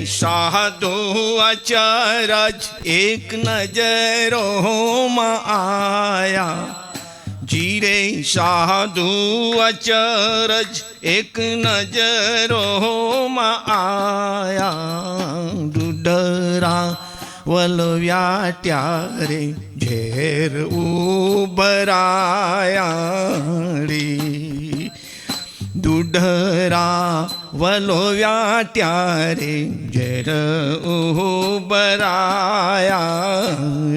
સાધુ અચરજ એક નજરોમાં આયા, જીરે સાધુ અચરજ એક નજરોમાં આયા, દુડરા વલવ્યા ત્યારે ઝેર ઉભરાયા રે, દુડરા વલોવ્યા ત્યારે ઝેર ઉભરાયા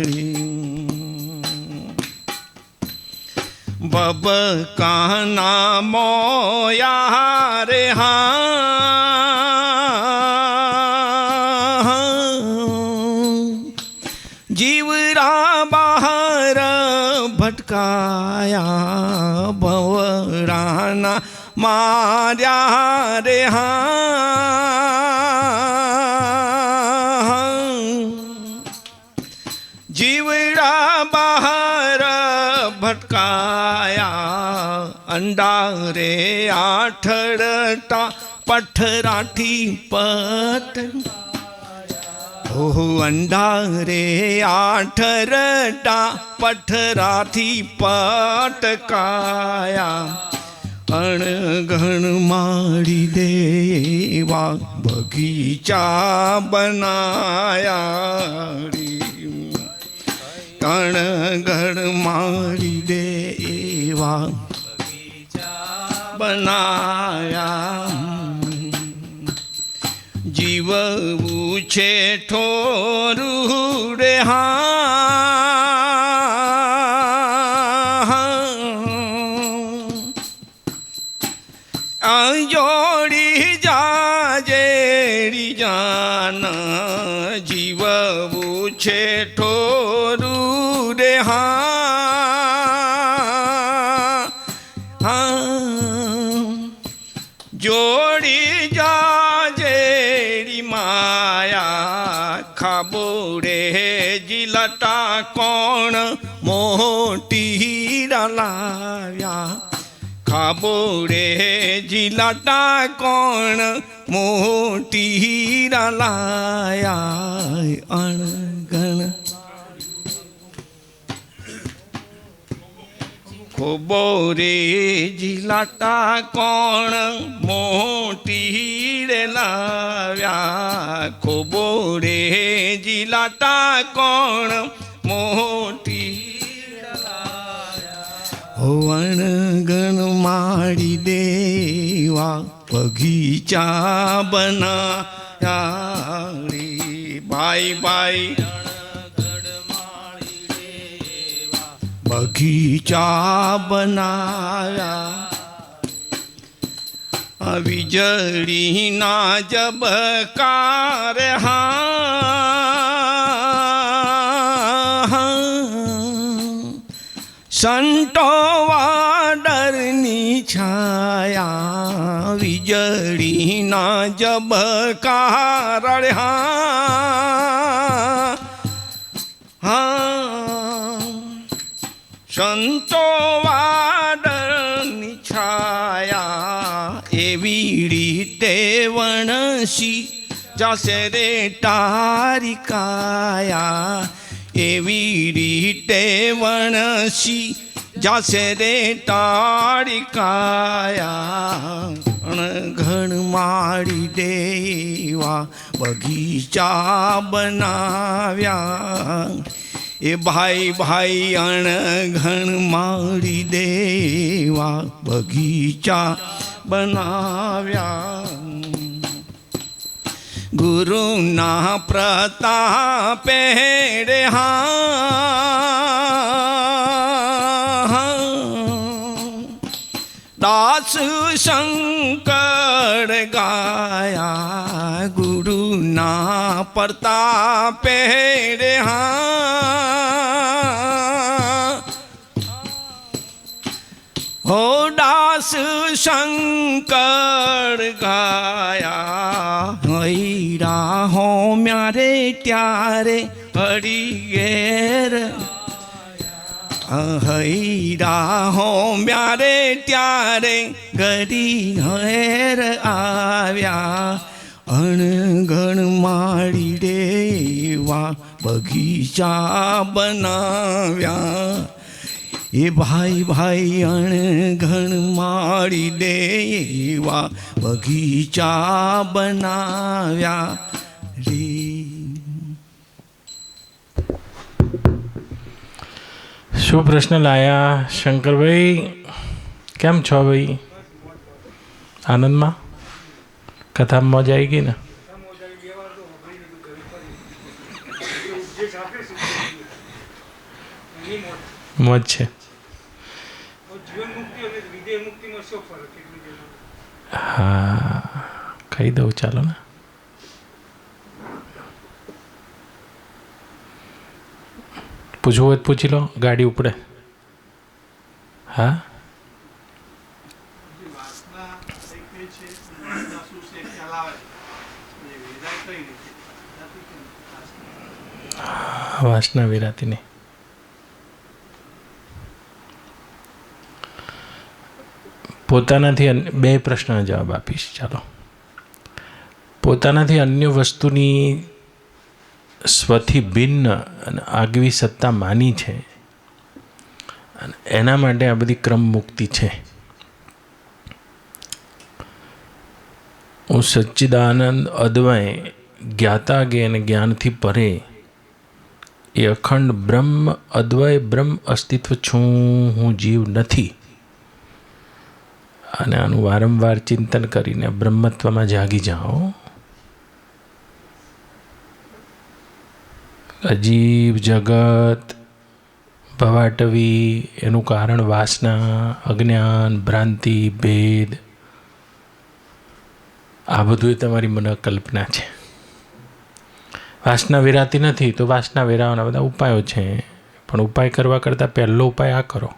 રે, બબકાના મોયા રે હા, જીવરા બહાર ભટકાયા, ભવરાના માર્યા રે હા, જીવડા બહાર ભટકાયા, અંડા રે આઠડટા પઠરાઠી પટ, ઓહો અંડા રે આઠરટા પઠરાથી પટકાયા, અણઘણ માડી દેવા બગીચા બનાયા રે, અણઘણ માડી દેવા બગીચા બનાયા, જીવવું છે ઠોરું રે હા, જોડી જાજેડી જાન, જીવવું છે ઠોરું રે હા, જોડી જાજેડી માયા, ખાબો રે જીલટા કોણ મોટી લાવ્યા, ખાબો રે જીલટા કોણ મોટી લાયા, અણગણ ખોબો રે જીલટા કોણ મોટી રે લાવ્યા, ખોબો રે જીલટા કોણ મોટી અણગણ માડી દેવા બગીચા બનાયા રે, ભાઈ ભાઈ બગીચા બનાયા, વીજળીના જબકાર હા, સંતો વાડરની છાયા, વીજળીના જબકાર હા, સંતો વાડરની છાયા, એવી રીતે વણસી જશે રે તારી કાયા, એવી રીતે વણસી જશે રે તારી કાયા, અણઘણ માડી દેવા બગીચા બનાવ્યા, એ ભાઈ ભાઈ અણઘણ માડી દેવા બગીચા બનાવ્યા, ગુરુના પ્રતાપે રે હા, દાસ શંકર ગાયા, ગુરુના પ્રતાપે રે હા, હો દાસ શંકર ગાયા, હૈરા હો મ્યારે ત્યારે હરી ઘેર, હૈરા હો મ્યારે ત્યારે ઘડી ઘેર આવ્યા, અણગણ માળી રે એવા બગીચા બનાવ્યા. એ ભાઈ ભાઈ અણગણ માળી દે એવા બગીચા બનાવ્યા રે. શું પ્રશ્ન લાયા શંકરભાઈ? કેમ છો ભાઈ? આનંદમાં? કથામાં મોજ આવી ગઈ ને? મોજ છે. હા, કહી દઉં ચાલો ને. પૂછવું હોય તો પૂછી લો, ગાડી ઉપડે. હા, વાસના વિરાતી નહીં. પોતાનાથી બે પ્રશ્નનો જવાબ આપીશ. ચાલો. પોતાનાથી અન્ય વસ્તુની સ્વથી ભિન્ન અને આગવી સત્તા માની છે અને એના માટે આ બધી ક્રમ મુક્તિ છે. હું સચ્ચિદાનંદ અદ્વય જ્ઞાતા ગે અને જ્ઞાનથી પરે એ અખંડ બ્રહ્મ અદ્વય બ્રહ્મ અસ્તિત્વ છું, હું જીવ નથી. અને આનું વારંવાર ચિંતન કરીને બ્રહ્મત્વમાં જાગી જાઓ. અજીબ જગત ભવાટવી, એનું કારણ વાસના, અજ્ઞાન, ભ્રાંતિ, ભેદ, આ બધું તમારી મનોકલ્પના છે. વાસના વિરાતી નથી તો વાસના વિરાવાના બધા ઉપાયો છે, પણ ઉપાય કરવા કરતાં પહેલો ઉપાય આ કરો.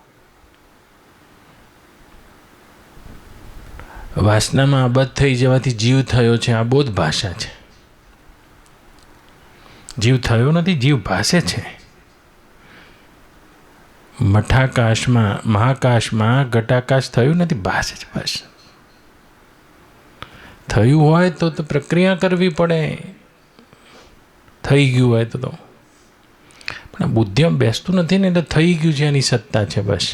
વાસનામાં આબદ્ધ થઈ જવાથી જીવ થયો છે, આ બોધ ભાષા છે. જીવ થયો નથી, જીવ ભાષે છે. મઠાકાશમાં મહાકાશમાં ઘટાકાશ થયું નથી, ભાષે છે. ભાષા થયું હોય તો પ્રક્રિયા કરવી પડે. થઈ ગયું હોય તો પણ આ બુદ્ધિમાં બેસતું નથી ને, એટલે થઈ ગયું છે, એની સત્તા છે. બસ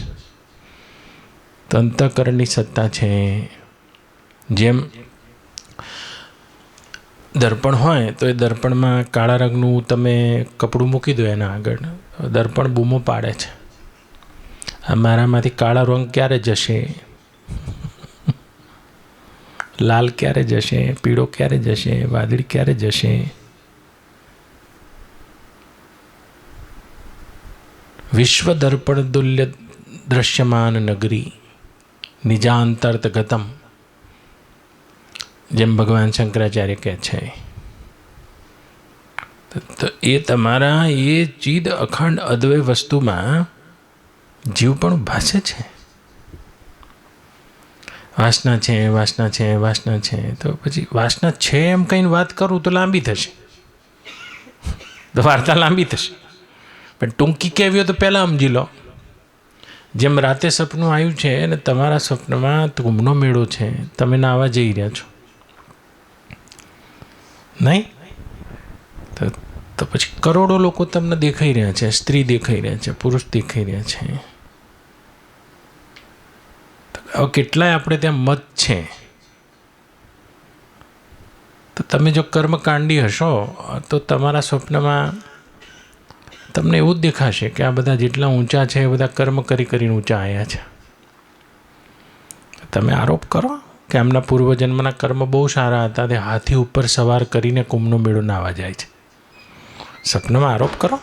અંતઃકરણની સત્તા છે. જેમ દર્પણ હોય તો એ દર્પણમાં કાળા રંગનું તમે કપડું મૂકી દો એના આગળ, દર્પણ બૂમો પાડે છે, આ મારામાંથી કાળા રંગ ક્યારે જશે, લાલ ક્યારે જશે, પીળો ક્યારે જશે, વાદળી ક્યારે જશે. વિશ્વ દર્પણ તુલ્ય દ્રશ્યમાન નગરી નિજાંતર્ત ગતમ, જેમ ભગવાન શંકરાચાર્ય કહે છે. તો એ તમારા એ ચિદ અખંડ અદ્વય વસ્તુમાં જીવ પણ ભાષે છે. વાસના છે, વાસના છે, વાસના છે. તો પછી વાસના છે એમ કહીને વાત કરું તો લાંબી થશે, તો વાર્તા લાંબી થશે. પણ ટૂંકી કહેવી હોય તો પહેલાં સમજી લો. જેમ રાતે સપનું આવ્યું છે અને તમારા સપનમાં કુંભનો મેળો છે, તમે નાહવા જઈ રહ્યા છો નહીં, તો પછી કરોડો લોકો તમને દેખાઈ રહ્યા છે, સ્ત્રી દેખાઈ રહ્યા છે, પુરુષ દેખાઈ રહ્યા છે. હવે કેટલાય આપણે ત્યાં મત છે. તો તમે જો કર્મકાંડી હશો તો તમારા સ્વપ્નમાં તમને એવું જ દેખાશે કે આ બધા જેટલા ઊંચા છે એ બધા કર્મ કરીને ઊંચા આવ્યા છે. તમે આરોપ કરો કે આમના પૂર્વજન્મના કર્મ બહુ સારા હતા, તે હાથી ઉપર સવાર કરીને કુંભનો મેળો નાહવા જાય છે. સપનામાં આરોપ કરો.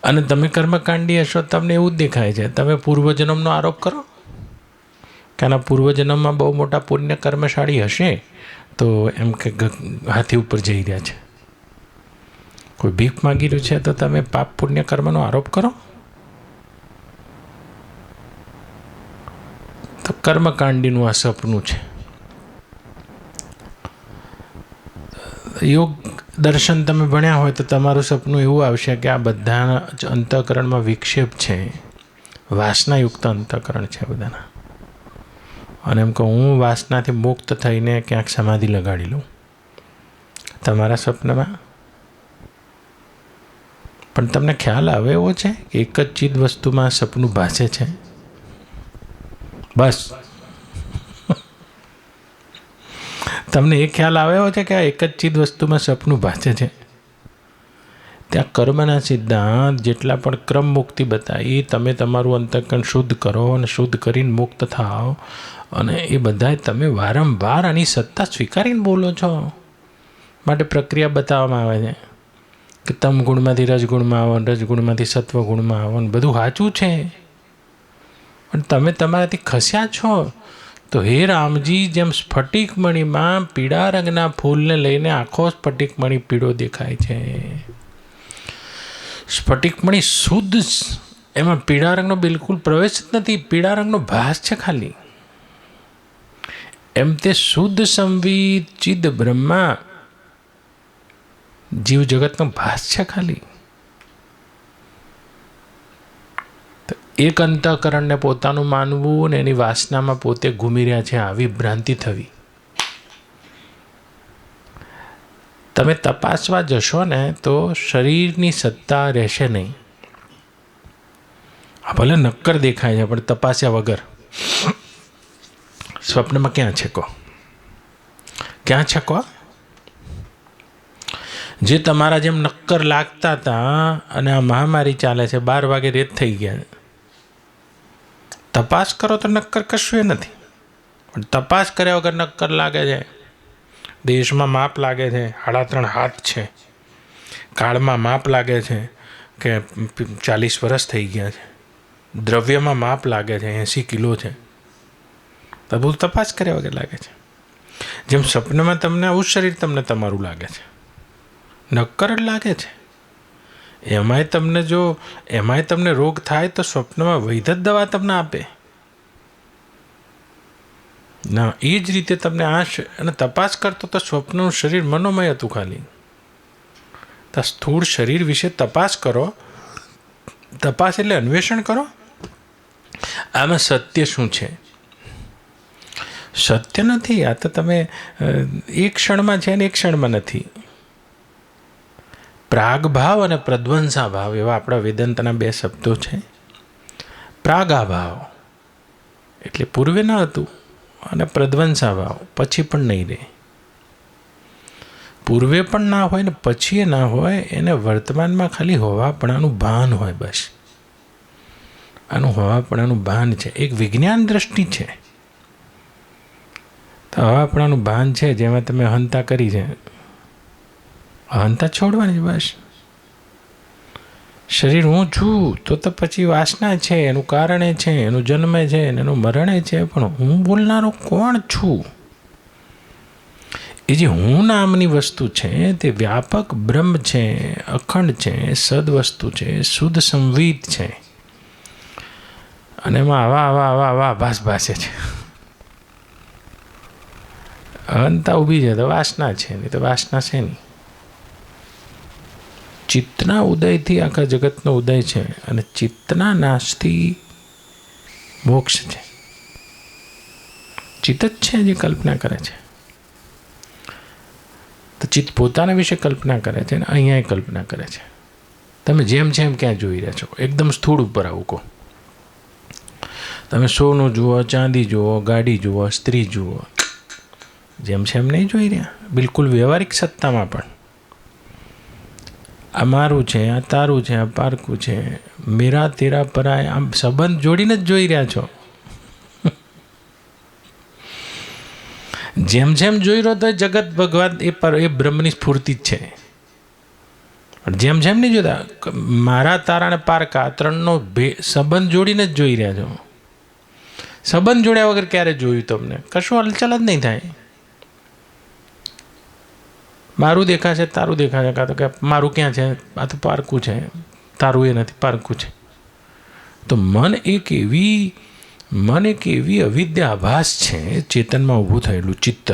અને તમે કર્મકાંડી હશો, તમને એવું જ દેખાય છે. તમે પૂર્વજન્મનો આરોપ કરો કે આના પૂર્વજન્મમાં બહુ મોટા પુણ્ય કર્મશાળી હશે, તો એમ કે હાથી ઉપર જઈ રહ્યા છે. કોઈ ભીખ માગી રહ્યું છે તો તમે પાપ પુણ્ય કર્મનો આરોપ કરો. તો કર્મકાંડીનું આ સપનું છે. યોગ દર્શન તમે ભણ્યા હોય તો તમારું સપનું એવું આવશે કે આ બધા જ અંતઃકરણમાં વિક્ષેપ છે, વાસનાયુક્ત અંતઃકરણ છે બધાના. અને એમ કે હું વાસનાથી મુક્ત થઈને ક્યાંક સમાધિ લગાડી લઉં. તમારા સપનામાં? પણ તમને ખ્યાલ આવે એવો છે કે એક જ ચીજ વસ્તુમાં સપનું ભાસે છે? બસ તમને એ ખ્યાલ આવે એવો છે કે આ એક જ ચીજ વસ્તુમાં સપનું ભાસે છે? ત્યાં કર્મના સિદ્ધાંત જેટલા પણ ક્રમ મુક્તિ બતાવી, તમે તમારું અંતઃકરણ શુદ્ધ કરો અને શુદ્ધ કરીને મુક્ત થાઓ, અને એ બધાય તમે વારંવાર આની સત્તા સ્વીકારીને બોલો છો. માટે પ્રક્રિયા બતાવવામાં આવે છે કે તમ ગુણમાંથી રજગુણમાં આવો, રજગુણમાંથી સત્વગુણમાં આવો, ને બધું સાચું છે. પણ તમે તમારાથી ખસ્યા છો. તો હે રામજી, જેમ સ્ફટિકમણીમાં પીળા રંગના ફૂલને લઈને આખો સ્ફટિકમણી પીળો દેખાય છે. સ્ફટિકમણી શુદ્ધ, એમાં પીળા રંગનો બિલકુલ પ્રવેશ જ નથી, પીળા રંગનો ભાસ છે ખાલી. એમ તે શુદ્ધ સંવિત ચિદ બ્રહ્મા જીવ જગતનો ભાસ છે ખાલી. એક અંતઃકરણને પોતાનું માનવું ને એની વાસનામાં પોતે ઘૂમી રહ્યા છે, આવી ભ્રાંતિ થવી. તમે તપાસવા જશો ને તો શરીરની સત્તા રહેશે નહીં. આ ભલે નક્કર દેખાય છે, પણ તપાસ્યા વગર. સ્વપ્નમાં ક્યાં છે કહો? ક્યાં છે કહો? જે તમારા જેમ નક્કર લાગતા હતા, અને આ મહામારી ચાલે છે, 12 વાગે રેત થઈ ગયા. તપાસ કરો તો નક્કર કશું એ નથી, પણ તપાસ કર્યા વગર નક્કર લાગે છે. દેશમાં માપ લાગે છે 3.5 હાથ છે, કાળમાં માપ લાગે છે કે 40 વર્ષ થઈ ગયા છે, દ્રવ્યમાં માપ લાગે છે 80 કિલો છે. તો બધું તપાસ કર્યા વગર લાગે છે. જેમ સપનામાં તમને આવું શરીર તમને તમારું લાગે છે, નક્કર જ લાગે છે. એમાંય તમને રોગ થાય તો સ્વપ્નમાં વૈધ જ દવા તમને આપે ના. એ જ રીતે તમને અને તપાસ કરતો તો સ્વપ્નનું શરીર મનોમય હતું ખાલી. તો સ્થૂળ શરીર વિશે તપાસ કરો. તપાસ એટલે અન્વેષણ કરો, આમાં સત્ય શું છે? સત્ય નથી. આ તો તમે એક ક્ષણમાં છે ને એક ક્ષણમાં નથી. પ્રાગભાવ અને પ્રધ્વંસાભાવ એવા આપણા વેદાંતના 2 શબ્દો છે. પ્રાગાભાવ એટલે પૂર્વે ન હતું, અને પ્રધ્વંસાભાવ પછી પણ નહીં રહે. પૂર્વે પણ ના હોય ને પછી ના હોય, એને વર્તમાનમાં ખાલી હોવાપણાનું ભાન હોય. બસ આનું હોવાપણાનું ભાન છે, એક વિજ્ઞાન દ્રષ્ટિ છે. તો હોવાપણાનું ભાન છે, જેમાં તમે અહંતા કરી છે, અહંતા છોડવાની છે. બસ શરીર હું છું તો પછી વાસના છે, એનું કારણે છે, એનું જન્મે છે, એનું મરણે છે, પણ હું બોલનારો કોણ છું? એ જે હું નામની વસ્તુ છે તે વ્યાપક બ્રહ્મ છે, અખંડ છે, સદ વસ્તુ છે, શુદ્ધ સંવિત છે, અને એમાં આવા આભાસ ભાસે છે. અહંતા ઊભી છે તો વાસના છે, નહીં તો વાસના છે નહીં. ચિત્તના ઉદયથી આખા જગતનો ઉદય છે, અને ચિત્તના નાશથી મોક્ષ છે. ચિત્ત જ છે જે કલ્પના કરે છે. તો ચિત્ત પોતાના વિશે કલ્પના કરે છે, અને અહીંયા કલ્પના કરે છે. તમે જેમ ક્યાં જોઈ રહ્યા છો? એકદમ સ્થૂળ ઉપર આવું કહો. તમે સોનું જુઓ, ચાંદી જુઓ, ગાડી જુઓ, સ્ત્રી જુઓ, જેમ નહીં જોઈ રહ્યા. બિલકુલ વ્યવહારિક સત્તામાં પણ આ મારું છે, આ તારું છે, આ પારકું છે, મેરા તેરા પરાય, આમ સંબંધ જોડીને જ જોઈ રહ્યા છો. જેમ જોઈ રહ્યો તો જગત ભગવાન એ બ્રહ્મની સ્ફૂર્તિ જ છે. જેમ નહીં જોતા, મારા તારા અને પારકા 3નો સંબંધ જોડીને જ જોઈ રહ્યા છો. સંબંધ જોડ્યા વગર ક્યારે જોયું તમને? કશું હલચલ જ નહીં થાય. મારું દેખાશે, તારું દેખાશે, કાં તો કે મારું ક્યાં છે, આ તો પારકું છે, તારું એ નથી, પારકું છે. તો મન એક એવી અવિદ્યા આભાસ છે, ચેતનમાં ઊભું થયેલું ચિત્ત,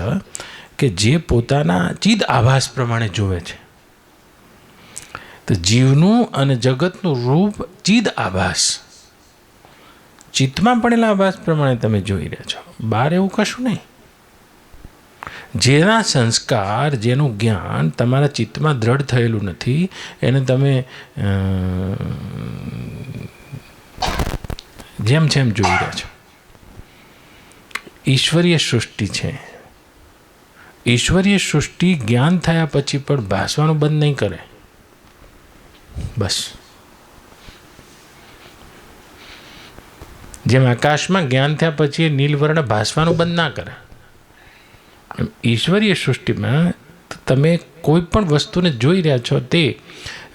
કે જે પોતાના ચિદ આભાસ પ્રમાણે જોવે છે. તો જીવનું અને જગતનું રૂપ ચિદ આભાસ, ચિત્તમાં પડેલા આભાસ પ્રમાણે તમે જોઈ રહ્યા છો. બહાર એવું કશું નહીં. જેના સંસ્કાર, જેનું જ્ઞાન તમારા ચિત્તમાં દ્રઢ થયેલું નથી, એને તમે જેમ જેમ જોઈ રહ્યા છો. ઈશ્વરીય સૃષ્ટિ છે. ઈશ્વરીય સૃષ્ટિ જ્ઞાન થયા પછી પણ ભાસવાનું બંધ નહીં કરે. બસ જેમ આકાશમાં જ્ઞાન થયા પછી નીલવર્ણ ભાસવાનું બંધ ના કરે, ઈશ્વરીય સૃષ્ટિમાં તમે કોઈ પણ વસ્તુને જોઈ રહ્યા છો તે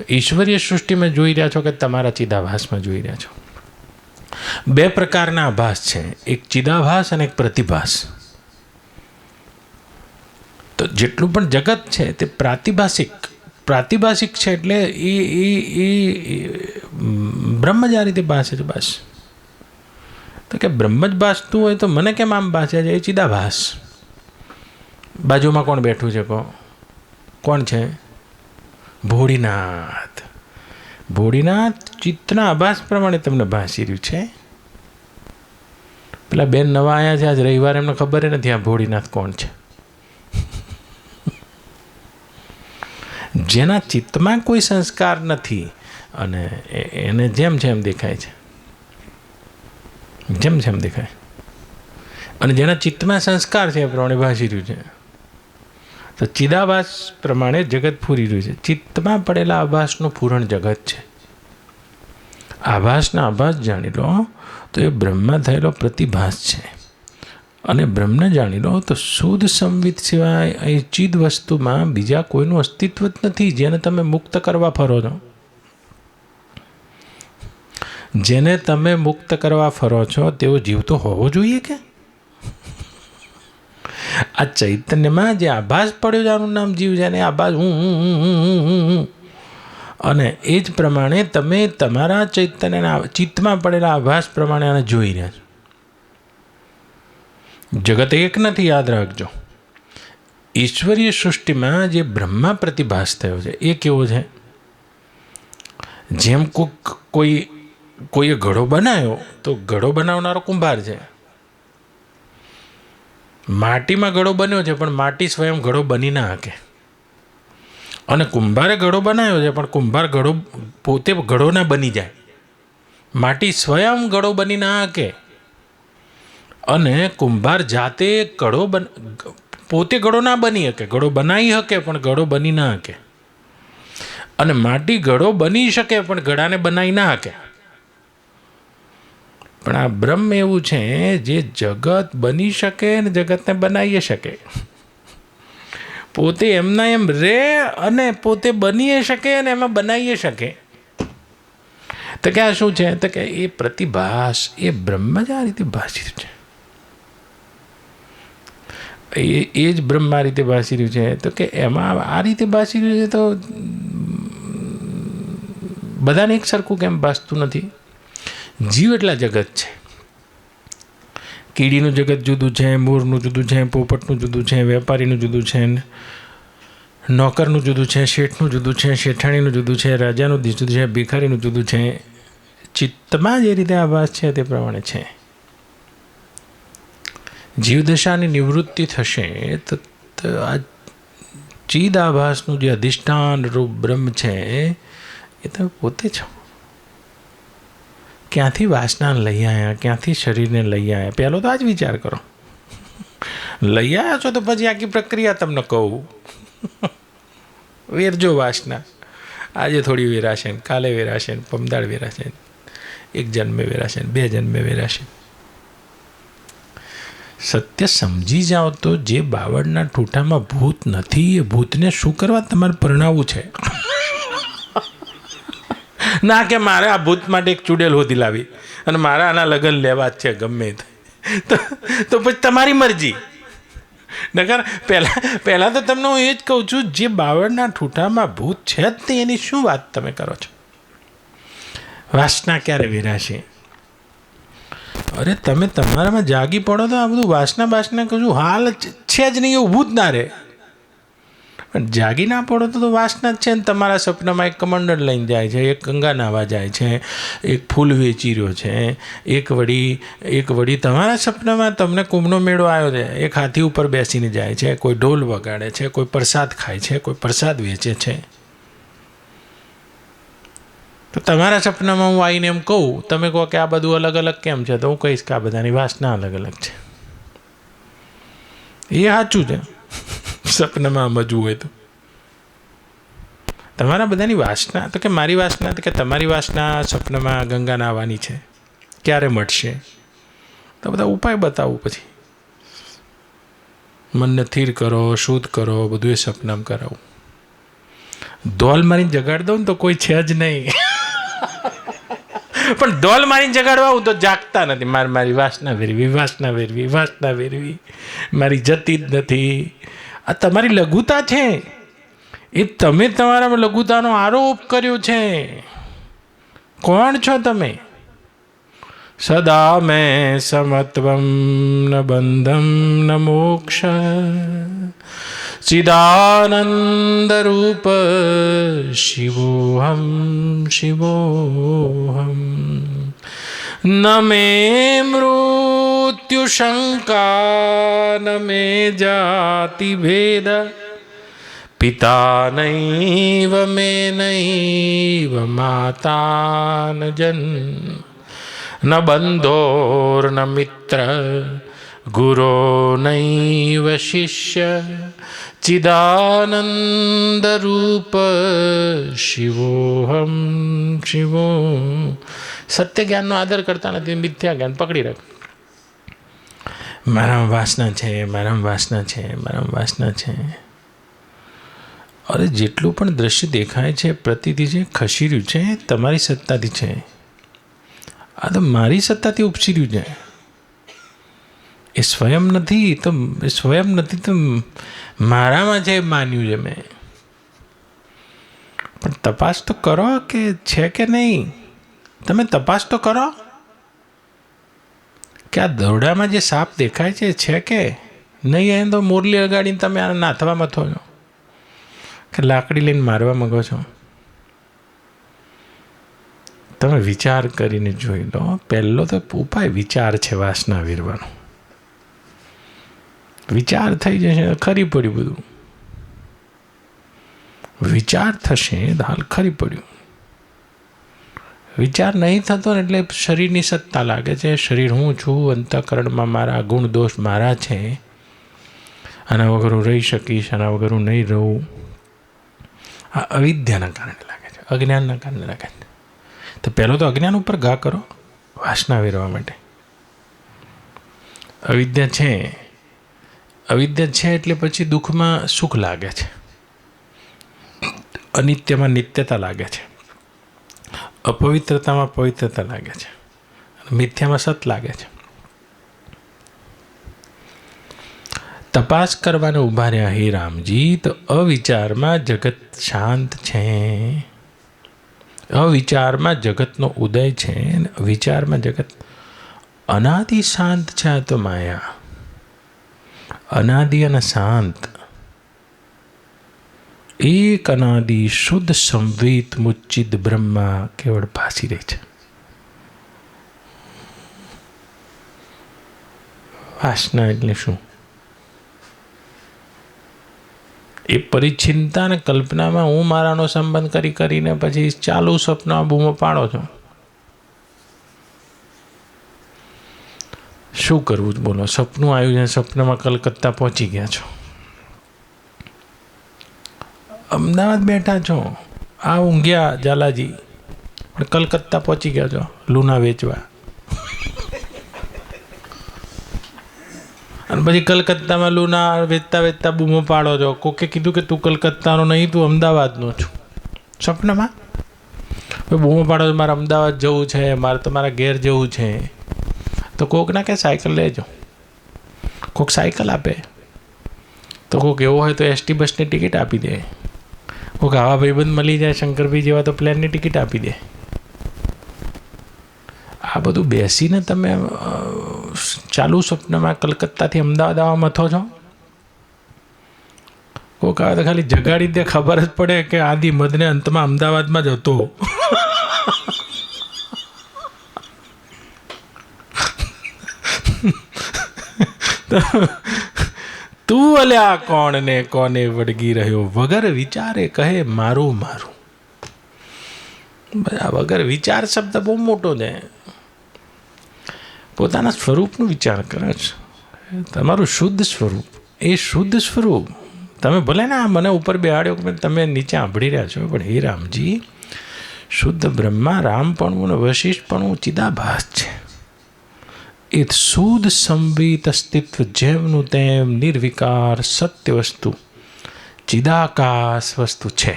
ઈશ્વરીય સૃષ્ટિમાં જોઈ રહ્યા છો કે તમારા ચિદાભાસમાં જોઈ રહ્યા છો. બે પ્રકારના આભાસ છે, એક ચિદાભાસ અને એક પ્રતિભાસ. તો જેટલું પણ જગત છે તે પ્રાતિભાસિક છે, એટલે એ બ્રહ્મ જ આ રીતે ભાસે છે. બસ તો કે બ્રહ્મ જ ભાસતું હોય તો મને કેમ આમ ભાસે છે? એ ચિદાભાસ. બાજુમાં કોણ બેઠું છે? કોણ છે? ભોળીનાથ. ભોળીનાથ ચિત્તના આભાસ પ્રમાણે તમને ભાસી રહ્યું છે. પેલા બેન નવા આવ્યા છે, આજ રવિવારે એમને ખબર નથી આ ભોળીનાથ કોણ છે. જેના ચિત્તમાં કોઈ સંસ્કાર નથી અને એને જેમ જેમ દેખાય છે, જેમ જેમ દેખાય, અને જેના ચિત્તમાં સંસ્કાર છે એ પ્રમાણે ભાસી રહ્યું છે. તો ચિદાભાસ પ્રમાણે જગત ફૂરી રહ્યું છે. ચિત્તમાં પડેલા આભાસનું પૂરણ જગત છે. આભાસના આભાસ જાણી લો તો એ બ્રહ્મમાં થયેલો પ્રતિભાસ છે, અને બ્રહ્મને જાણી લો તો શુદ્ધ સંવિત સિવાય અહીં ચિદ વસ્તુમાં બીજા કોઈનું અસ્તિત્વ જ નથી, જેને તમે મુક્ત કરવા ફરો છો. જેને તમે મુક્ત કરવા ફરો છો તેવો જીવ તો હોવો જોઈએ કે? આ ચૈતન્યમાં જે આભાસ પડ્યો છે આનું નામ જીવ છે, ને આભાસ હું. અને એ જ પ્રમાણે તમે તમારા ચૈતન્યના ચિત્તમાં પડેલા આભાસ પ્રમાણે આને જોઈ રહ્યા છો. જગત એક નથી, યાદ રાખજો. ઈશ્વરીય સૃષ્ટિમાં જે બ્રહ્મા પ્રતિભાસ થયો છે એ કેવો છે? જેમ કોઈએ ઘડો બનાવ્યો તો ઘડો બનાવનારો કુંભાર છે. માટીમાં ઘડો બન્યો છે પણ માટી સ્વયં ઘડો બની ના શકે. અને કુંભારે ઘડો બનાવ્યો છે પણ કુંભાર ઘડો પોતે ઘડો ના બની જાય. માટી સ્વયં ઘડો બની ના શકે, અને કુંભાર જાતે પોતે ઘડો ના બની શકે. ઘડો બનાવી શકે પણ ઘડો બની ના શકે. અને માટી ઘડો બની શકે પણ ઘડાને બનાવી ના શકે. પણ આ બ્રહ્મ એવું છે જે જગત બની શકે ને જગતને બનાવી શકે. પોતે એમના એમ રે અને પોતે બની શકે અને એમાં બનાવી શકે. તો કે આ શું છે? તો કે એ પ્રતિભાસ, એ બ્રહ્મ જ આ રીતે ભાસી રહ્યું છે. એ જ બ્રહ્મ આ રીતે ભાસી રહ્યું છે. તો કે એમાં આ રીતે ભાસી રહ્યું છે તો બધાને એક સરખું કેમ ભાસતું નથી? જીવ એટલા જગત છે. કીડીનું જગત જુદું છે, મોરનું જુદું છે, પોપટનું જુદું છે, વેપારીનું જુદું છે, નોકરનું જુદું છે, શેઠનું જુદું છે, શેઠાણીનું જુદું છે, રાજાનું જુદું છે, ભિખારીનું જુદું છે. ચિત્તમાં જે રીતે આભાસ છે તે પ્રમાણે છે. જીવદશાની નિવૃત્તિ થશે તો આ ચિદ આભાસનું જે અધિષ્ઠાન રૂપ બ્રહ્મ છે એ તમે પોતે છો. ક્યાંથી વાસના લઈ આવ્યા? ક્યાંથી શરીરને લઈ આવ્યા? પહેલો તો આ જ વિચાર કરો. લઈ આવ્યા છો તો પછી આખી પ્રક્રિયા તમને કહું. વેરજો વાસના. આજે થોડી વેરાશે, કાલે વેરાશે, પમદાડ વેરાશે, એક જન્મે વેરાશે, 2 જન્મે વેરાશે. સત્ય સમજી જાઓ તો જે બાવળના ઠૂઠામાં ભૂત નથી એ ભૂતને શું કરવા તમારે પરણાવવું છે? ના કે મારે આ ભૂત માટે એક ચૂડેલ હોધી લાવી અને મારા આના લગ્ન લેવા જ છે ગમે તો પછી તમારી મરજી. નકર પહેલાં તો તમને હું એ જ કહું છું, જે બાવળના ઠૂઠામાં ભૂત છે જ તે એની શું વાત તમે કરો છો? વાસના ક્યારે વેરાશે? અરે તમે તમારામાં જાગી પડો તો આ બધું વાસના કશું હાલ છે જ નહીં, એ ઊભું જ ના રહે. પણ જાગી ના પડો તો વાસના જ છે ને. તમારા સપનામાં એક કમંડળ લઈને જાય છે, એક ગંગા નાવા જાય છે, એક ફૂલ વેચી રહ્યો છે, એક વળી તમારા સપનામાં તમને કુંભનો મેળો આવ્યો છે, એક હાથી ઉપર બેસીને જાય છે, કોઈ ઢોલ વગાડે છે, કોઈ પ્રસાદ ખાય છે, કોઈ પ્રસાદ વેચે છે. તો તમારા સપનામાં હું આવીને એમ કહું, તમે કહો કે આ બધું અલગ અલગ કેમ છે, તો હું કહીશ કે આ બધાની વાસના અલગ અલગ છે. એ સાચું છે સપનામાં સમજવું હોય તો. તમારા બધાની વાસના, તો કે મારી વાસના, તો કે તમારી વાસના સપનામાં ગંગા નાહવાની છે, ક્યારે મળશે? તો બધા ઉપાય બતાવું, પછી મનને સ્થિર કરો, શુદ્ધ કરો, બધું એ સપનામાં કરાવું. ધોલ મારીને જગાડ દઉં ને તો કોઈ છે જ નહીં. પણ ધોલ મારીને જગાડવા આવું તો જાગતા નથી. મારી વાસના વેરવી, વાસના વેરવી, વાસના વેરવી, મારી જતી જ નથી. આ તમારી લઘુતા છે, એ તમે તમારા લઘુતાનો આરોપ કર્યો છે. કોણ છો તમે? સદા મેં સમત્વમ ન બંધમ ન મોક્ષ ચિદાનંદ રૂપ શિવોહમ શિવોહમ. ન મે મૃત્યુ શંકા ન મે જાતિ ભેદ પિતા નૈવ મે નૈવ માતા ન જન્મ ન બંધોર ન મિત્ર ગુરો નૈવ શિષ્ય ચિદાનંદ રૂપ શિવોહમ શિવો. સત્ય જ્ઞાનનો આદર કરતા નથી, મિથ્યા જ્ઞાન પકડી રાખ. મારામાં વાસના છે, મારામાં વાસના છે, મારામાં વાસના છે. અરે જેટલું પણ દ્રશ્ય દેખાય છે, પ્રતિથી છે, ખસી રહ્યું છે, તમારી સત્તાથી છે. આ તો મારી સત્તાથી ઉપસી રહ્યું છે. એ સ્વયં નથી તો મારામાં છે માન્યું છે મેં. પણ તપાસ તો કરો કે છે કે નહીં. તમે તપાસ તો કરો કે આ દોરડામાં જે સાપ દેખાય છે કે નહીં. એમ તો મોરલી લગાડીને તમે આને નાથવા મથો છો કે લાકડી લઈને મારવા માંગો છો. તમે વિચાર કરીને જોઈ લો. પહેલો તો ઉપાય વિચાર છે વાસના વીરવાનો. વિચાર થઈ જશે ખરી પડ્યું બધું. વિચાર થશે તો હાલ ખરી પડ્યું. વિચાર નહીં થતો ને એટલે શરીરની સત્તા લાગે છે. શરીર હું છું, અંતઃકરણમાં મારા ગુણ દોષ મારા છે, આના વગર હું રહી શકીશ, આના વગર હું નહીં રહું. આ અવિદ્યાના કારણે લાગે છે, અજ્ઞાનના કારણે લાગે છે. તો પહેલો તો અજ્ઞાન ઉપર ઘા કરો વાસના વેરવા માટે. અવિદ્યા છે એટલે પછી દુઃખમાં સુખ લાગે છે, અનિત્યમાં નિત્યતા લાગે છે, અપવિત્રતામાં પવિત્રતા લાગે છે, મિથ્યામાં સત લાગે છે. તપાસ કરવાને ઊભા રહ્યા હે રામજી. તો અવિચારમાં જગત શાંત છે, અવિચારમાં જગતનો ઉદય છે, વિચારમાં જગત અનાદિ શાંત છે. આ તો માયા અનાદિ અને શાંત, એક અનાદિ શુદ્ધ સંવિત મુચ્ચિત બ્રહ્મા કેવળ ભાસી રહી છે. વાસના એટલે શું? એ પરિચ્છિન્નતા અને કલ્પનામાં હું મારાનો સંબંધ કરીને પછી ચાલુ સપના બૂમો પાડો છો. શું કરવું બોલો? સપનું આવ્યું છે, સપનામાં કલકત્તા પહોંચી ગયા છો, અમદાવાદ બેઠા છો, આ ઊંઘ્યા ઝાલાજી, પણ કલકત્તા પહોંચી ગયા છો લૂના વેચવા. અને પછી કલકત્તામાં લૂના વેચતા બૂમો પાડો છો. કોકે કીધું કે તું કલકત્તાનો નહીં, તું અમદાવાદનો છું. સપનામાં બૂમો પાડો છો, મારે અમદાવાદ જવું છે, મારે તમારા ઘેર જવું છે. તો કોક ના કે સાયકલ લેજો, કોક સાયકલ આપે, તો કોક એવો હોય તો એસટી બસની ટિકિટ આપી દે, કોક આવા ભાઈબંધ મળી જાય શંકરભાઈ જેવા તો પ્લેનની ટિકિટ આપી દે. આ બધું બેસીને તમે ચાલુ સપનામાં કલકત્તાથી અમદાવાદ આવવા મથો છો. કોક આવે તો ખાલી જગાડી દે, ખબર જ પડે કે આદિ મધને અંતમાં અમદાવાદમાં જ હતો. તું અલ્યા કોણ ને કોને વળગી રહ્યો, વગર વિચારે કહે મારું મારું. વગર વિચાર શબ્દ બહુ મોટો છે. પોતાના સ્વરૂપનો વિચાર કરે છે. તમારું શુદ્ધ સ્વરૂપ, એ શુદ્ધ સ્વરૂપ. તમે ભલે ને આ મને ઉપર બેહાડ્યો કે તમે નીચે આંભળી રહ્યા છો, પણ હે રામજી, શુદ્ધ બ્રહ્મા રામપણું અને વશિષ્ઠપણું ચિદાભાસ છે. એ શુદ્ધ સંવિત અસ્તિત્વ જેમનું તેમ નિર્વિકાર સત્ય વસ્તુ ચિદાકાશ વસ્તુ છે.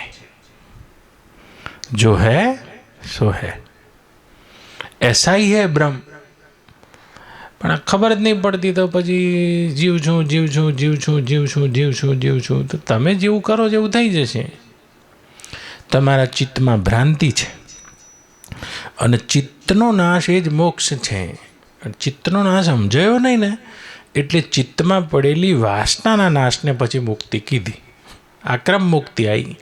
જો હૈ સો હૈ, એસા હી હૈ બ્રહ્મ. પણ આ ખબર જ નહીં પડતી, તો પછી જીવ છું જીવ છું જીવ છું જીવ છું જીવ છું જીવ છું. તો તમે જેવું કરો જેવું થઈ જશે. તમારા ચિત્તમાં ભ્રાંતિ છે, અને ચિત્તનો નાશ એ જ મોક્ષ છે. ચિત્તનો નાશ સમજાયો નહીં ને, એટલે ચિત્તમાં પડેલી વાસનાના નાશને પછી મુક્તિ કીધી. આક્રમ મુક્તિ આવી.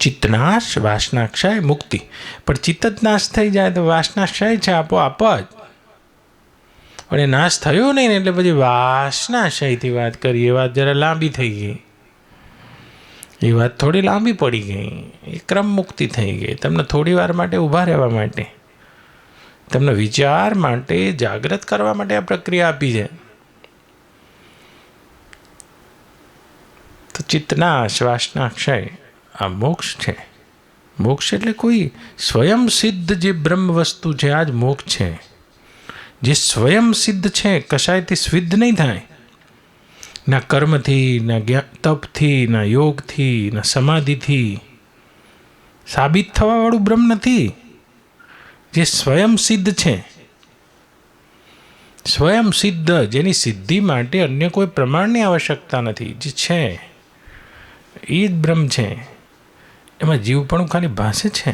ચિત્તનાશ, વાસનાક્ષય, મુક્તિ. પણ ચિત્ત જ નાશ થઈ જાય તો વાસનાક્ષય છે આપોઆપ જ. પણ એ નાશ થયો નહીં ને, એટલે પછી વાસનાક્ષયથી વાત કરી. એ વાત જરા લાંબી થઈ ગઈ. એ વાત થોડી લાંબી પડી ગઈ. એ ક્રમ મુક્તિ થઈ ગઈ. તમને થોડી વાર માટે ઊભા રહેવા માટે, તમને વિચાર માટે, જાગૃત કરવા માટે આ પ્રક્રિયા આપી છે. તો ચિત્તનાશ, વાસનાક્ષય, આ મોક્ષ છે. મોક્ષ એટલે કોઈ સ્વયં સિદ્ધ જે બ્રહ્મ વસ્તુ છે, આ જ મોક્ષ છે. જે સ્વયં સિદ્ધ છે, કશાયથી સિદ્ધ નહીં થાય. ના કર્મથી, ના તપથી, ના યોગથી, ના સમાધિથી સાબિત થવાવાળું બ્રહ્મ નથી. જે સ્વયં સિદ્ધ છે, સ્વયં સિદ્ધ, જેની સિદ્ધિ માટે અન્ય કોઈ પ્રમાણની આવશ્યકતા નથી, જે છે એ જ બ્રહ્મ છે. એમાં જીવ પણ ખાલી ભાષે છે.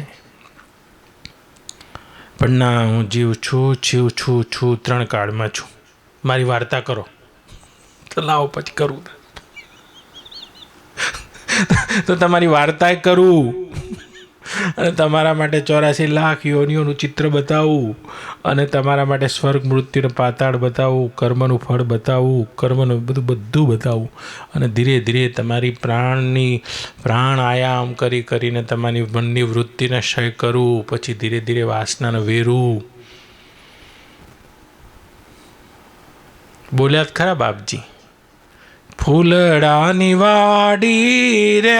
પણ ના, હું જીવ છું, જીવ છું, છું, ત્રણ કાળમાં છું. મારી વાર્તા કરો. તો લાવો પછી કરું. તો તમારી વાર્તા કરું, અને તમારા માટે 84 લાખ યોનિઓનું ચિત્ર બતાવું, અને તમારા માટે સ્વર્ગ, મૃત્યુને પાતાળ બતાવું, કર્મનું ફળ બતાવું, કર્મનું બધું બતાવું, અને ધીરે ધીરે તમારી પ્રાણ આયામ કરીને તમારી મનની વૃત્તિને ક્ષય કરું. પછી ધીરે ધીરે વાસનાને વેરું. બોલ્યા જ ખરા બાપજી, ફૂલડાની વાડી રે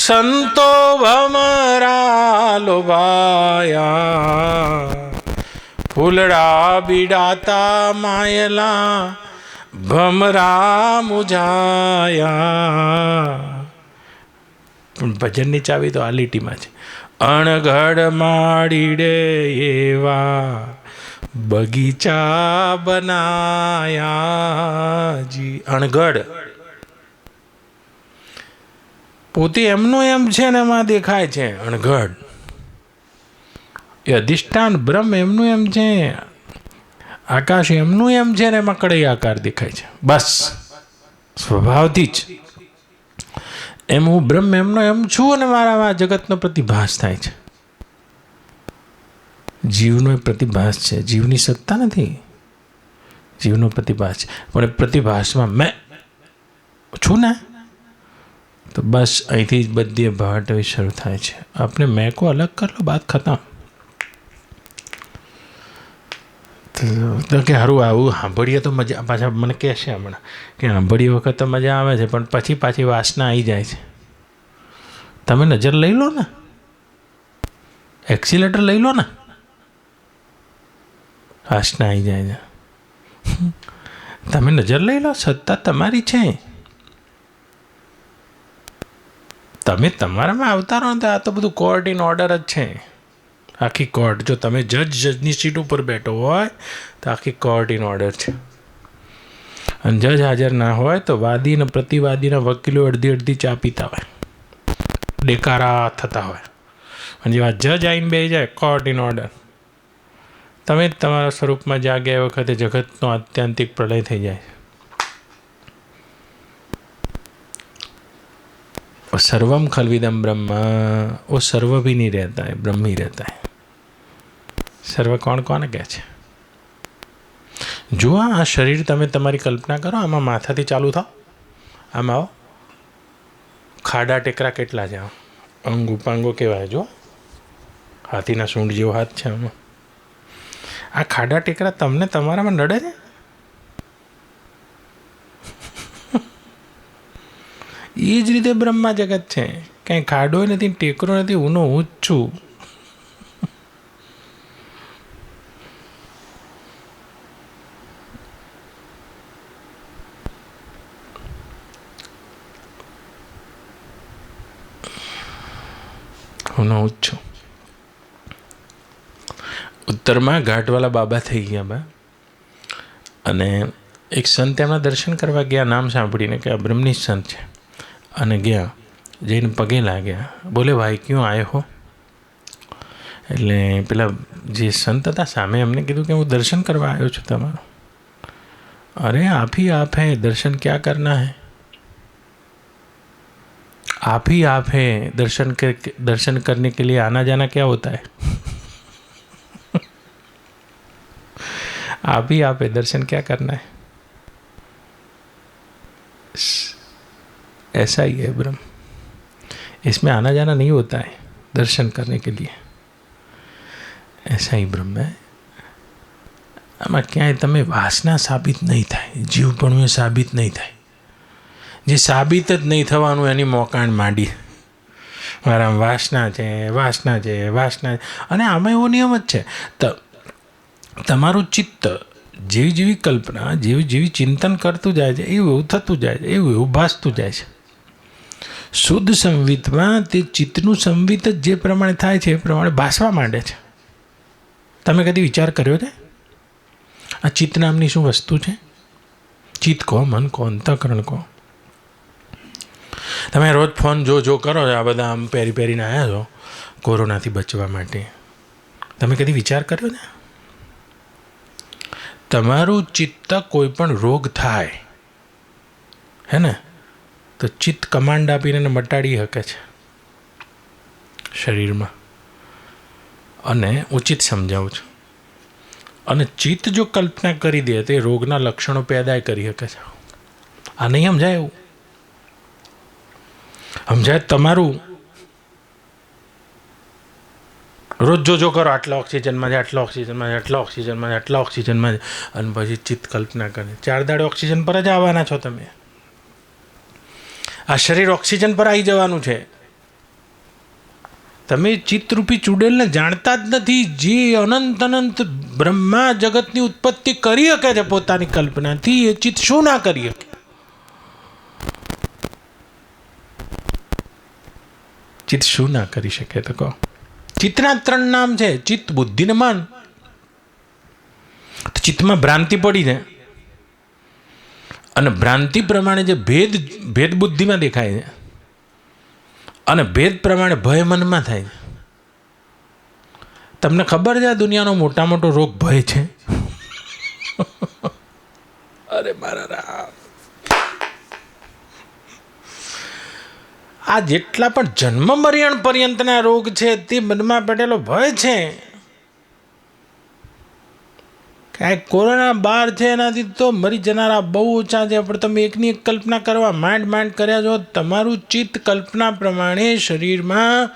સંતો ભમરા લોભાયા, ફૂલડા બીડાતા માયલા ભમરા મુજાયા. પણ ભજનની ચાવી તો આ લીટીમાં છે. અણઘડ માડીડે એવા બગીચા બનાયા જી. અણઘડ પોતે એમનું એમ છે ને એમાં દેખાય છે. અણઘડ એ અધિષ્ઠાન બ્રહ્મ એમનું એમ છે. આકાશ એમનું એમ છે ને એમાં કડઈ આકાર દેખાય છે. બસ સ્વભાવથી જ એમ હું બ્રહ્મ એમનો એમ છું, અને મારામાં જગતનો પ્રતિભાસ થાય છે. જીવનો એ પ્રતિભાસ છે. જીવની સત્તા નથી, જીવનો પ્રતિભાસ છે. પણ એ પ્રતિભાસમાં મેં છું ને, તો બસ અહીંથી જ બધી ભાટ શરૂ થાય છે. આપણે મેં કો અલગ કર લો, બાત ખતમ. તો કે સારું આવું સાંભળીએ તો મજા. પાછા મને કહેશે હમણાં કે સાંભળીએ વખત તો મજા આવે છે, પણ પાછી વાસના આવી જાય છે. તમે નજર લઈ લો ને, એક્સિલેટર લઈ લો ને, વાસના આવી જાય છે. તમે નજર લઈ લો, સત્તા તમારી છે. તમે તમારામાં આવતા રહો તો આ તો બધું કોર્ટ ઇન ઓર્ડર જ છે. આખી કોર્ટ, જો તમે જજની સીટ ઉપર બેઠો હોય તો આખી કોર્ટ ઇન ઓર્ડર છે. અને જજ હાજર ના હોય તો વાદી અને પ્રતિવાદીના વકીલો અડધી ચા પીતા હોય, ડેકારા થતા હોય. અને જેવા જજ આવીને બેસી જાય, કોર્ટ ઇન ઓર્ડર, તમે જ તમારા સ્વરૂપમાં જાગ્યા એ વખતે જગતનો આત્યંતિક પ્રલય થઈ જાય છે। सर्वम खलविदम ब्रह्म, वो सर्व भी नहीं रहता है, ब्रह्म ही रहता है। सर्व कौन कौन કહે છે? જો આ શરીર તમે તમારી કલ્પના કરો, આમાં માથાથી ચાલુ થાવ, આમાં આવો, ખાડા ટેકરા કેટલા છે, અંગ ઉપાંગો કેવા જો, હાથીના સૂંઢ જેવો હાથ છે આમાં, આ ખાડા ટેકરા તમને તમારામાં નડે છે? એ જ રીતે બ્રહ્મા જગત છે, કાંઈ ખાડો નથી, ટેકરો નથી, હું જ છું। હું જ છું। ઉત્તરમાં ઘાટવાલા બાબા થઈ ગયા બા, અને એક સંત એમના દર્શન કરવા ગયા, નામ સાંભળીને કે આ બ્રહ્મની સંત છે, અને ગયા, જઈને પગે લાગ્યા, બોલે ભાઈ ક્यों આए હો? એટલે પેલા જે સંત હતા સામે એમને કીધું કે હું દર્શન કરવા આવ્યો છું તમારું। અરે आप ही आप है, दर्शन क्या करना है? आप ही आप है, दर्शन करने के लिए आना जाना क्या होता है? आप ही आप है, दर्शन क्या करना है? ऐसा ही है ब्रह्म, इसमें आना जाना नहीं होता है दर्शन करने के लिए, ऐसा ही ब्रह्म है। આમાં ક્યાંય તમે વાસના સાબિત નહીં થાય, જીવપણું એ સાબિત નહીં થાય, જે સાબિત જ નહીં થવાનું એની મોકાણ માંડી, મારા વાસના છે, વાસના છે, વાસના છે। અને આમાં એવો નિયમ જ છે, તમારું ચિત્ત જેવી જેવી કલ્પના, જેવી જેવી ચિંતન કરતું જાય છે, એવું એવું થતું જાય છે, એવું એવું ભાસતું જાય છે। શુદ્ધ સંવિતમાં તે ચિત્તનું સંવિત જ જે પ્રમાણે થાય છે એ પ્રમાણે ભાસવા માંડે છે। તમે કદી વિચાર કર્યો છે આ ચિત્ત નામની શું વસ્તુ છે? ચિત્ત કહો, મન કહો, અંતઃકરણ કહો, તમે રોજ ફોન જો કરો છો, આ બધા આમ પહેરીને આવ્યા છો કોરોનાથી બચવા માટે, તમે કદી વિચાર કર્યો ને? તમારું ચિત્ત કોઈ પણ રોગ થાય હે ને, તો ચિત્ત કમાન્ડ આપીને મટાડી શકે છે શરીરમાં। અને ઉચિત સમજાવું છું, અને ચિત્ત જો કલ્પના કરી દે તો એ રોગના લક્ષણો પેદા કરી શકે છે। આ નહીં સમજાય? એવું સમજાય? તમારું રોજ જો કરો, આટલા ઓક્સિજનમાં છે, આટલા ઓક્સિજનમાં છે, આટલા ઓક્સિજનમાં છે, આટલા ઓક્સિજનમાં છે, અને પછી ચિત્ત કલ્પના કરે 4 દાડે ઓક્સિજન પર જ આવવાના છો તમે, આ શરીર ઓક્સિજન પર આવી જવાનું છે। તમે ચિત્તરૂપી ચૂડેલને જાણતા જ નથી, જે અનંત બ્રહ્મા જગતની ઉત્પત્તિ કરી શકે છે પોતાની કલ્પનાથી, એ ચિત્ત શું ના કરી શકે? ચિત્ત શું ના કરી શકે તો કહો? ચિત્તના 3 નામ છે, ચિત્ત, બુદ્ધિ ને મન। તો ચિત્તમાં ભ્રાંતિ પડી છે, અને ભ્રાંતિ પ્રમાણે જે ભેદ બુદ્ધિમાં દેખાય છે, અને ભેદ પ્રમાણે ભય મનમાં થાય છે। તમને ખબર છે આ દુનિયાનો મોટો રોગ ભય છે? અરે મારા રામ, આ જેટલા પણ જન્મ મરણ પર્યંતના રોગ છે તે મનમાં પેટેલો ભય છે। કાંઈ કોરોના 12 છે એનાથી તો મરી જનારા બહુ ઓછા છે, પણ તમે એકની એક કલ્પના કરવા માંડ કર્યા છો, તમારું ચિત્ત કલ્પના પ્રમાણે શરીરમાં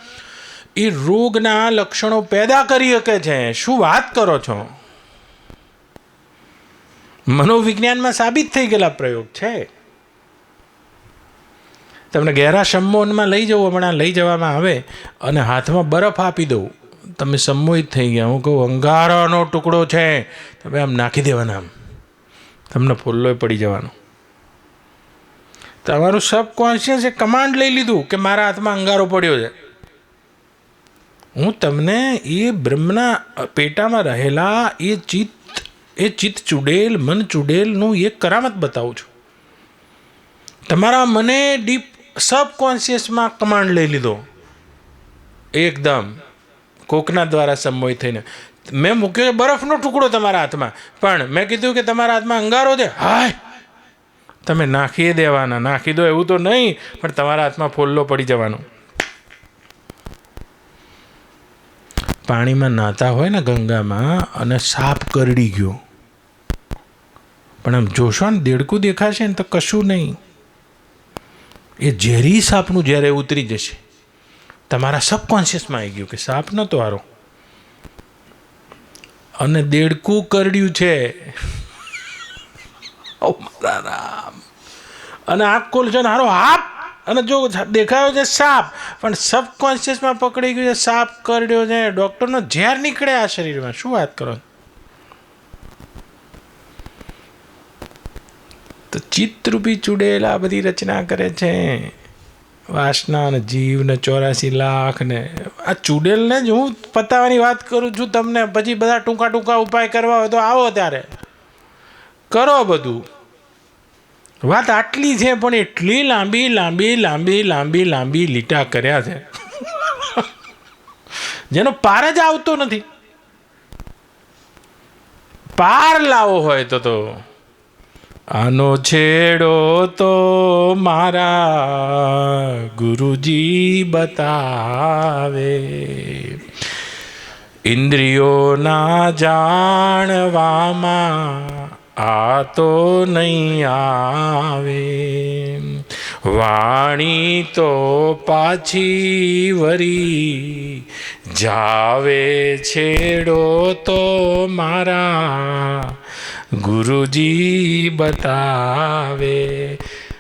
એ રોગના લક્ષણો પેદા કરી શકે છે। શું વાત કરો છો? મનોવિજ્ઞાનમાં સાબિત થઈ ગયેલા પ્રયોગ છે। તમને ગહેરા સંમોહનમાં લઈ જવું, હમણાં લઈ જવામાં આવે અને હાથમાં બરફ આપી દઉં, તમે સંમોહિત થઈ ગયા, હું કહું અંગારાનો ટુકડો છે, તમે આમ નાખી દેવાના, આમ તમને ફોલ્લોય પડી જવાનો। તમારું સબકોન્શિયસ એ કમાન્ડ લઈ લીધું કે મારા હાથમાં અંગારો પડ્યો છે। હું તમને એ બ્રહ્મના પેટામાં રહેલા એ ચિત્ત ચુડેલ, મન ચુડેલનું એક કરામત બતાવું છું। તમારા મને ડીપ સબકોન્શિયસમાં કમાન્ડ લઈ લીધો, એકદમ કોકના દ્વારા સંમોહિત થઈને, મેં મૂક્યો છે બરફનો ટુકડો તમારા હાથમાં, પણ મેં કીધું કે તમારા હાથમાં અંગારો છે, હાય તમે નાખી દેવાના, નાખી દો એવું તો નહીં, પણ તમારા હાથમાં ફોલ્લો પડી જવાનો. પાણીમાં નાતા હોય ને ગંગામાં અને સાપ કરડી ગયો, પણ આમ જોશો ને દેડકું દેખાશે ને તો કશું નહીં. એ ઝેરી સાપનું જ્યારે ઉતરી જશે તમારા સબકોન્શિયસમાં આવી ગયું કે સાપ નહોતો હારો અને દેડકું કરડ્યું છે. ઓ મારા રામ! અને આંખ ખોલશો ને હારો હાપ, અને જો દેખાયો છે સાપ, પણ સબકોન્શિયસમાં પકડી ગયું છે સાપ કરડ્યો છે, ડૉક્ટરનો ઝેર નીકળે આ શરીરમાં. શું વાત કરો! તો ચિત્તરૂપી ચૂડેલા બધી રચના કરે છે, વાસના ને જીવ ને 84 લાખ ને. આ ચૂડેલને જ હું પતાવવાની વાત કરું છું તમને. પછી બધા ટૂંકા ટૂંકા ઉપાય કરવા હોય તો આવો ત્યારે કરો બધું. વાત આટલી છે, પણ એટલી લાંબી લાંબી લાંબી લાંબી લાંબી લીટા કર્યા છે જેનો પાર જ આવતો નથી. પાર લાવો હોય તો આનો છેડો તો મારા ગુરુજી બતાવે, ઇન્દ્રિયોના જાણવામાં આ તો નહીં આવે, વાણી તો પાછી વરી જાવે, છેડો તો મારા ગુરુજી બતાવે.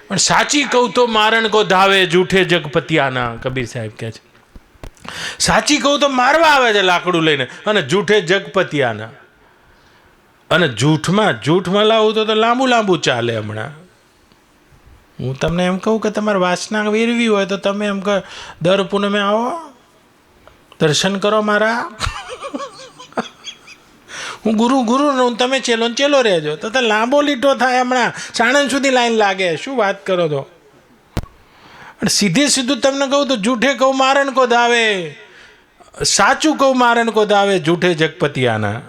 પણ સાચી કહું તો મારણ કો ધાવે, જૂઠે જગપતિયાના. કબીર સાહેબ કહે છે સાચી કહું તો મારવા આવે છે લાકડું લઈને, અને જૂઠે જગપતિયાના. અને જૂઠમાં લાવું તો લાંબુ લાંબુ ચાલે. હમણાં હું તમને એમ કહું કે તમારે વાસના વેરવી હોય તો તમે એમ કહો દર પૂનમે આવો, દર્શન કરો મારા. હું ગુરુ હું તમે ચેલો રહેજો તો લાંબો લીટો થાય. હમણાં સાણંદ સુધી લાઈન લાગે. શું વાત કરો છો! સીધું તમને કહું તો જૂઠે કહું મારણ કો ધાવે, સાચું કહું મારણ કો ધાવે, જૂઠે જગપતિયાના.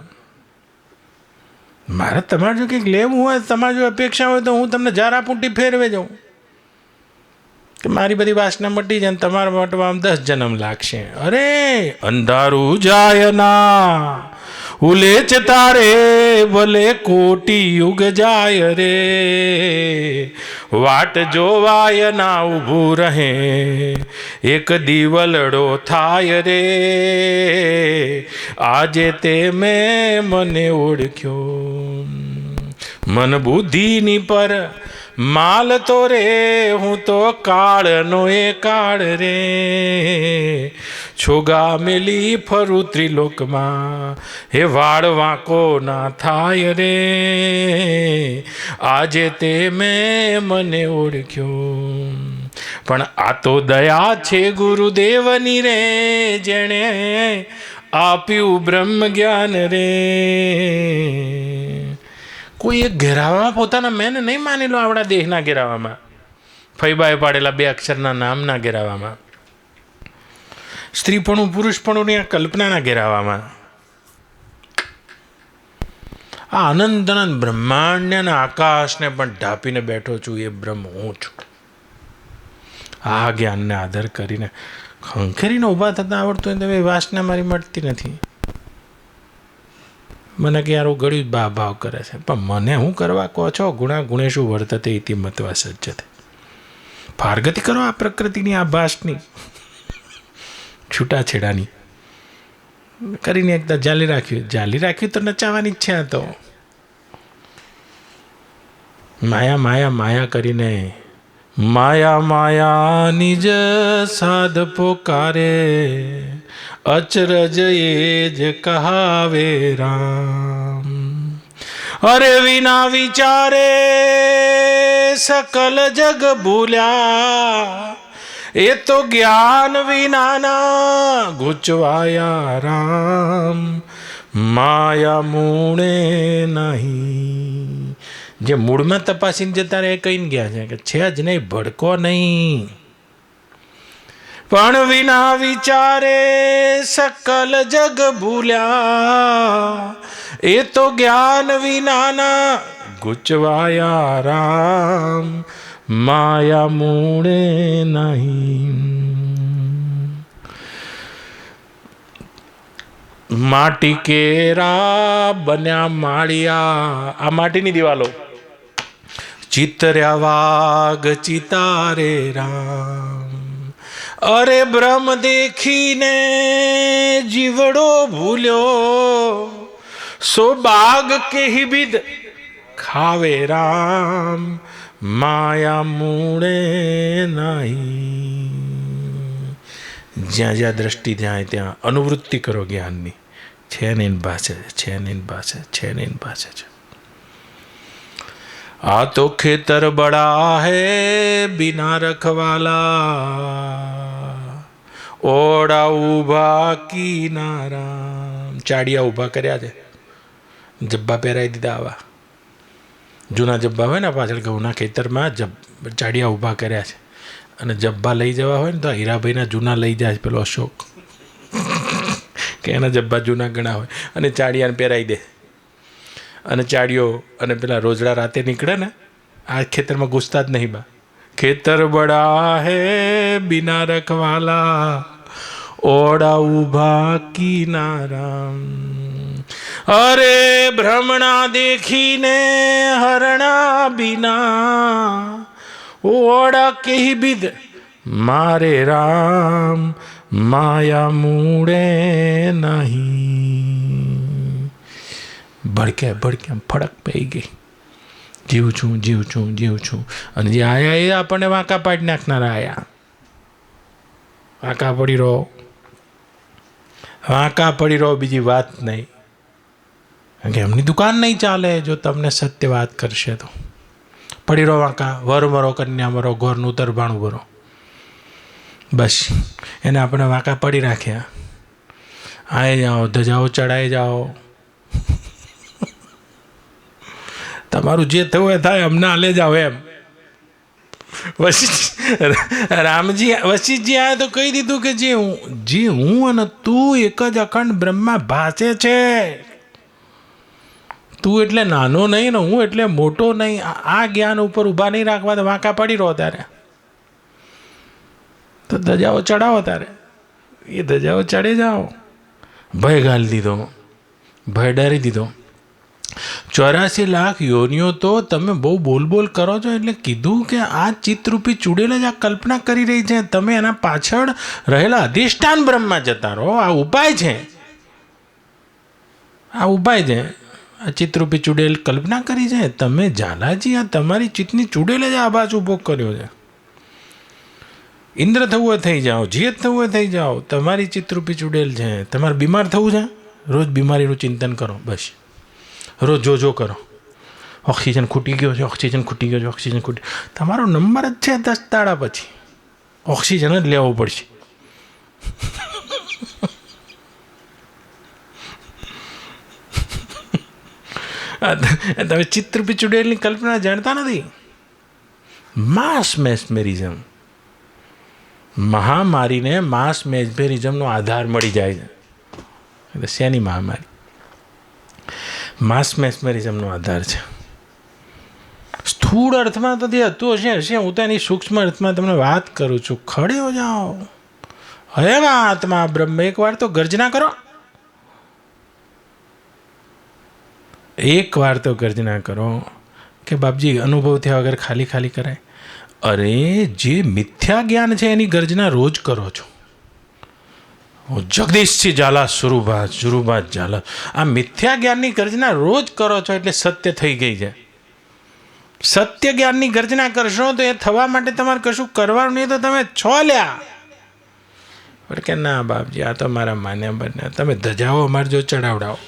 મારે તમારે જો કંઈક લેવું હોય, તમારી જો અપેક્ષા હોય તો હું તમને જારાપૂંટી ફેરવે જાઉં કે મારી બધી વાસના મટી જાય ને તમારા માટે આમ 10 જન્મ લાગશે. અરે અંધારું જાય ના ઉલેચ તારે, ભલે કોટી યુગ જાય રે, વાટ જોવાય ના ઊભું રહે, એક દિવલડો થાય રે, આજે તે મેં મને ઓળખ્યો, મન બુદ્ધિની પર માલ તો રે, હું તો કાળનો એ કાળ રે, છોગા મેલી ફરું ત્રિલોકમાં, હે વાળ વાંકો ના થાય રે, આજે તે મેં મને ઓળખ્યો. પણ આ તો દયા છે ગુરુદેવની રે, જેણે આપ્યું બ્રહ્મ જ્ઞાન રે. કોઈ એક ઘેરાવામાં પોતાના મેન નહીં માની લો, આપણા દેહના ઘેરાવામાં, ફૈબાએ પાડેલા 2 અક્ષરના નામના ઘેરાવામાં, સ્ત્રીપણું પુરુષપણુંની આ કલ્પનાના ઘેરાવામાં, આ અનંત અનંત બ્રહ્માંડને અને આકાશને પણ ઢાંપીને બેઠો છું એ બ્રહ્મ હું છું. આ જ્ઞાનને આદર કરીને ખંખેરીને ઊભા થતાં આવડતું હોય તો વાસના મારી મળતી નથી. મને કે યાર ગળ્યું બા ભાવ કરે છે, પણ મને હું કરવા કહો છો? ગુણા ગુણેશુ વર્તતે ઇતિ મત્વા સજ્જતે. ફારગતિ કરો આ પ્રકૃતિની, આ ભાસની, છૂટાછેડાની કરીને એકદમ જાલી રાખ્યું તો નચાવવાની જ છે. તો માયા માયા માયા કરીને માયા માયા નિજ સાધ પોકારે, અચરજ એ જ કહાવે રામ. અરે વિના વિચારે સકલ જગ ભૂલ્યા, એ તો જ્ઞાન વિનાના ગુચવાયા રામ. માયા મૂળે નહીં, જે મૂળમાં તપાસીને જતા રહે કહીને ગયા છે કે છે જ નહીં, ભડકો નહીં. પણ વિના વિચારે સકલ જગ ભૂલ્યા, એ તો જ્ઞાન વિનાના ગુચવાયા રામ, માયા મૂળે નહીં. માટી કેરા બન્યા માળિયા, આ માટીની દિવાલો, ચિતર્યા વાઘ ચિતારે રામ. અરે બ્રહ્મ દેખીને જીવડો ભૂલ્યો, સો બાગ કેહી વિધ ખાવે રામ, માયા મૂળે નહીં. જ્યાં જ્યાં દ્રષ્ટિ ત્યાં ત્યાં અનુવૃત્તિ કરો જ્ઞાનની. છે ને એની પાસે છે, ને એની પાસે છે, ને એની પાસે છે. આ તો ખેતર બડા હે બિના રખવાલા, ઓડા ઉભા કિનારા. ચાડિયા ઊભા કર્યા છે, જબ્બા પહેરાવી દીધા. આવા જૂના જબ્બા હોય ને પાછળ ઘઉંના ખેતરમાં ચાડિયા ઊભા કર્યા છે. અને જબ્બા લઈ જવા હોય ને તો હીરાભાઈના જૂના લઈ જાય પેલો અશોક, કે એના જબ્બા જૂના ઘણા હોય, અને ચાડિયાને પહેરાવી દે. અને ચાડિયો અને પેલા રોજડા રાતે નીકળે ને, આ ખેતરમાં ઘૂસતા જ નહીં. બા ખેતર બડા હે બિના રખવાલા, ઓડા ઉભા કિનારા. અરે ભ્રમણા દેખીને હરણા બિના, ઓડા કહી વિધ મારે રામ, માયા મૂળે નહીં. ભડકે ભડકે ફડક પડી ગઈ. જીવ છું જીવ છું જીવ છું. અને જે આયા એ આપણને વાંકા પાડી નાખનારા આયા. વાંકા પડી રહો, વાંકા પડી રહો, બીજી વાત નહીં. કે એમની દુકાન નહીં ચાલે જો તમને સત્ય વાત કરશે તો. પડી રહો વાંકા, વર મરો, કન્યા મરો, ઘરનું તરભાણું ભરો. બસ એને આપણે વાંકા પડી રાખ્યા. આએ જાઓ, ધજાઓ ચડાઈ જાઓ, તમારું જે થયું એ થાય, અમને હાલે જાઓ એમ. રામજી વશિષ્ઠજી આયા તો કહી દીધું કે જે હું અને તું એક જ અખંડ બ્રહ્મા ભાસે છે. તું એટલે નાનો નહીં ને હું એટલે મોટો નહીં. આ જ્ઞાન ઉપર ઊભા નહીં રાખવા તો વાંકા પડી રહો. તારે તો ધજાઓ ચડાવો, તારે એ ધજાઓ ચડી જાઓ. ભય ગાલી દીધો, ભય ડરી દીધો. 84 લાખ યોનિઓ તો તમે બહુ બોલ કરો છો, એટલે કીધું કે આ ચિત્તરૂપી ચૂડેલ જ આ કલ્પના કરી રહી છે. તમે એના પાછળ રહેલા અધિષ્ઠાન બ્રહ્મમાં જતા રહો. આ ઉપાય છે, આ ઉપાય છે. આ ચિત્તરૂપી ચૂડેલ કલ્પના કરી છે. તમે ઝાલાજી આ તમારી ચિત્તની ચૂડેલ જ આ બાજુ ઉભો કર્યો છે. ઇન્દ્ર થવું હોય થઈ જાઓ, જીત થવું હોય થઈ જાઓ. તમારી ચિત્તરૂપી ચૂડેલ છે. તમારે બીમાર થવું છે, રોજ બીમારીનું ચિંતન કરો. બસ રોજ જોજો કરો. ઓક્સિજન ખૂટી ગયો છે, ઓક્સિજન ખૂટી ગયો છે, ઓક્સિજન ખૂટી. તમારો નંબર જ છે 10 દાડા પછી ઓક્સિજન જ લેવો પડશે. તમે ચિત્રરૂપી ચૂડેલની કલ્પના જાણતા નથી. માસ મેસ્મેરિઝમ, મહામારીને માસ મેસ્મેરિઝમનો આધાર મળી જાય છે. એટલે શેની મહામારી? માસ મેસ્મેરિઝમનો આધાર છે. સ્થૂળ અર્થમાં તો તે હતું હશે. હું તો એની સૂક્ષ્મ અર્થમાં તમને વાત કરું છું. ખડે હો જાઓ, હે આત્મા બ્રહ્મ. એકવાર તો ગર્જના કરો, એકવાર તો ગર્જના કરો કે બાપજી અનુભવ થયા વગર ખાલી ખાલી કરાય. અરે જે મિથ્યા જ્ઞાન છે એની ગર્જના રોજ કરો છો. જગદીશજી ઝાલા સુરુભા ઝાલા, આ મિથ્યા જ્ઞાનની ગર્જના રોજ કરો છો એટલે સત્ય થઈ ગઈ છે. સત્ય જ્ઞાનની ગર્જના કરશો તો એ થવા માટે તમારે કશું કરવાનું નહીં, તો તમે છો લ્યા. પણ કે ના બાપજી આ તો મારા માન્યા બન્યા. તમે ધજાઓ અમારે જો ચડાવડાવો,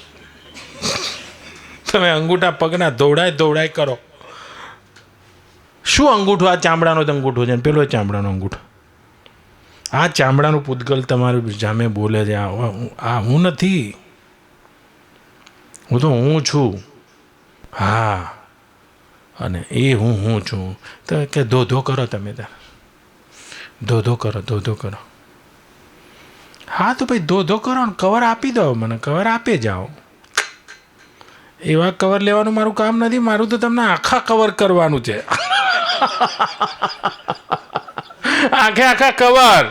તમે અંગૂઠા પગના દોડાય કરો. શું અંગૂઠું? આ ચામડાનો જ અંગૂઠો છે, પેલો ચામડાનો અંગૂઠો. આ ચામડાનું પૂતગલ તમારું જામે બોલે છે. આ હું નથી, હું તો હું છું. હા, અને એ હું છું. તો કે ધોધો કરો, તમે ત્યાં ધોધો કરો. હા તો ભાઈ ધો કરો ને કવર આપી દો, મને કવર આપે જાઓ. એવા કવર લેવાનું મારું કામ નથી, મારું તો તમને આખા કવર કરવાનું છે. આખા કવર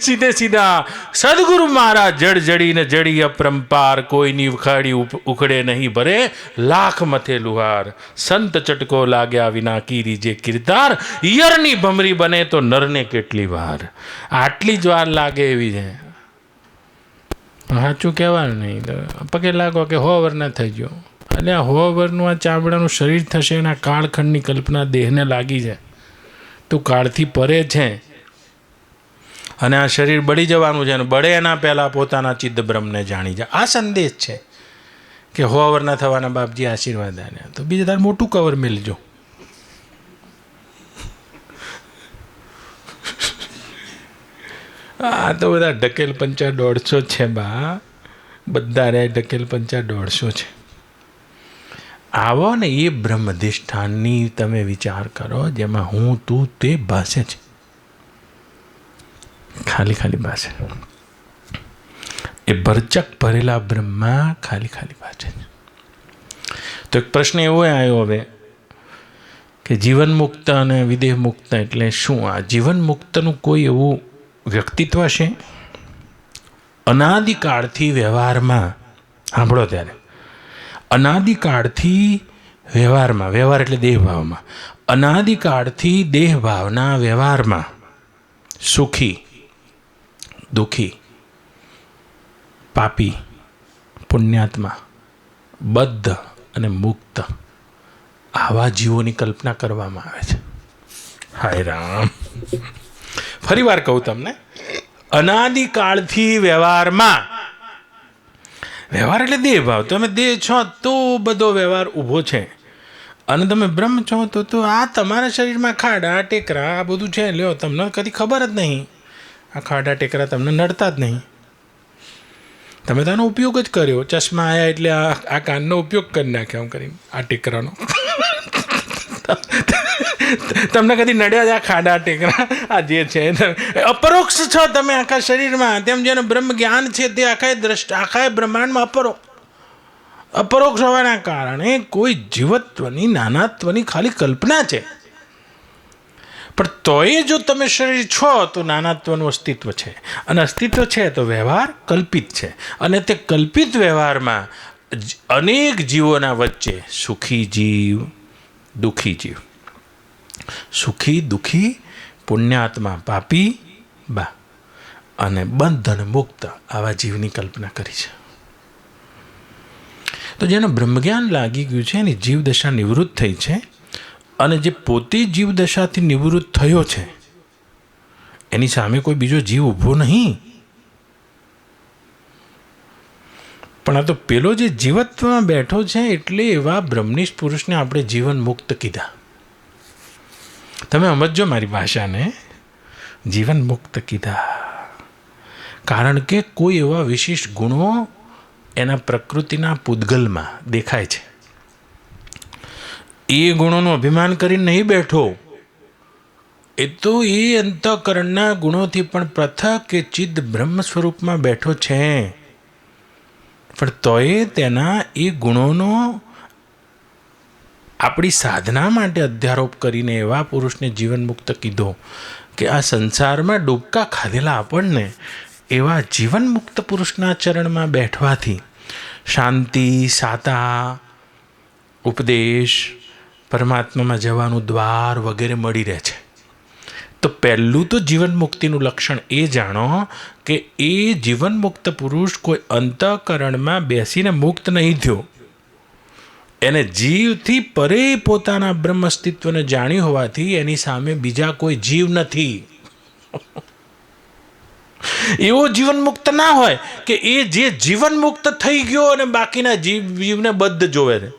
સીધા સદગુરુ મહારાજ જડ જડીને જડી અપરંપાર, કોઈની ઉખાડી ઉખડે નહીં ભરે, લાખ મથે લુહાર, સંત ચટકો લાગ્યા વિના કીરી જે કીર્તાર, યરની ભમરી બને તો નરને કેટલી વાર. આટલી જ વાર લાગે એવી છે. સાચું કહેવાનું નહીં તો પગે લાગો કે 100 વર્ષ ના થઈ ગયો. એટલે આ 100 વર્ષનું આ ચામડાનું શરીર થશે અને આ કાળખંડની કલ્પના દેહને લાગી છે. તું કાળથી પરે છે અને આ શરીર બળી જવાનું છે, અને બળે એના પહેલાં પોતાના ચિત્ત બ્રહ્મને જાણી જાય. આ સંદેશ છે કે 100 વર્ષના થવાના બાપજી આશીર્વાદ આલ્યા. તો બીજે તાર મોટું કવર મેળજો. આ તો બધા ઢકેલ પંચા 150 છે બા, બધા રે ઢકેલ પંચા 150 છે. આવો ને એ બ્રહ્મધિષ્ઠાનની તમે વિચાર કરો જેમાં હું તું તે ભાષે છે, ખાલી ભાષે. એ ભરચક ભરેલા બ્રહ્મા ખાલી ભાષે છે. તો એક પ્રશ્ન એવો આવ્યો હવે કે જીવન મુક્ત અને વિદેહ મુક્ત એટલે શું? આ જીવન મુક્તનું કોઈ એવું વ્યક્તિત્વ છે? અનાદિકાળથી વ્યવહારમાં સાંભળો ત્યારે, અનાદિકાળથી વ્યવહારમાં, વ્યવહાર એટલે દેહભાવમાં, અનાદિકાળથી દેહભાવના વ્યવહારમાં સુખી, દુઃખી, પાપી, પુણ્યાત્મા, બદ્ધ અને મુક્ત આવા જીવોની કલ્પના કરવામાં આવે છે. હાય રામ, ફરી વાર કહું તમને, અનાદિકાળથી વ્યવહારમાં, વ્યવહાર એટલે દેહભાવ, તમે દેહ છો તો બધો વ્યવહાર ઊભો છે, અને તમે બ્રહ્મ છો તો આ તમારા શરીરમાં ખાડા ટેકરા આ બધું છે. લ્યો, તમને કદી ખબર જ નહીં, આ ખાડા ટેકરા તમને નડતા જ નહીં. તમે તેનો ઉપયોગ જ કર્યો. ચશ્મા આવ્યા એટલે આ કાનનો ઉપયોગ કરી નાખ્યો આમ કરીને, આ ટેકરાનો. તમને કદી નડ્યા છે આ ખાડા ટેકરા? આ જે છે અપરોક્ષ છો તમે આખા શરીરમાં, તેમ જેને બ્રહ્મ જ્ઞાન છે તે આખા બ્રહ્માંડમાં અપરોક્ષ હોવાના કારણે કોઈ જીવત્વની નાનાત્વની ખાલી કલ્પના છે. પણ તોય જો તમે શરીર છો તો નાનાત્વનું અસ્તિત્વ છે, અને અસ્તિત્વ છે તો વ્યવહાર કલ્પિત છે, અને તે કલ્પિત વ્યવહારમાં અનેક જીવોના વચ્ચે સુખી જીવ, દુઃખી જીવ, સુખી દુઃખી, પુણ્યાત્મા પાપી બા, અને બંધ અને મુક્ત આવા જીવની કલ્પના કરી છે. તો જેને બ્રહ્મજ્ઞાન લાગી ગયું છે એની જીવદશા નિવૃત્ત થઈ છે, અને જે પોતે જીવદશાથી નિવૃત્ત થયો છે એની સામે કોઈ બીજો જીવ ઊભો નહીં. પણ આ તો પેલો જે જીવત્વમાં બેઠો છે એટલે એવા બ્રહ્મનિષ્ઠ પુરુષને આપણે જીવન મુક્ત કીધા. તમે સમજો મારી ભાષાને, જીવન મુક્ત કીધા કારણ કે કોઈ એવા વિશિષ્ટ ગુણો એના પ્રકૃતિના પૂદગલમાં દેખાય છે. એ ગુણોનું અભિમાન કરીને નહીં બેઠો, એ તો એ અંતઃકરણના ગુણોથી પણ પૃથક કે ચિદ બ્રહ્મ સ્વરૂપમાં બેઠો છે. પણ તોય તેના એ ગુણોનો આપણી સાધના માટે અધ્યારોપ કરીને એવા પુરુષને જીવન મુક્ત કીધો કે આ સંસારમાં ડૂબકા ખાધેલા આપણને એવા જીવન મુક્ત પુરુષના ચરણમાં બેઠવાથી શાંતિ, સાતા, ઉપદેશ, પરમાત્મામાં જવાનું દ્વાર વગેરે મળી રહે છે. તો પહેલું તો જીવન મુક્તિનું લક્ષણ એ જાણો કે એ જીવન મુક્ત પુરુષ કોઈ અંતઃકરણમાં બેસીને મુક્ત નહીં થયો. એને જીવથી પરે પોતાના બ્રહ્મ અસ્તિત્વને જાણ્યું હોવાથી એની સામે બીજા કોઈ જીવ નથી. એવો જીવન મુક્ત ના હોય કે એ જે જીવન મુક્ત થઈ ગયો અને બાકીના જીવને બદ્ધ જોવે છે.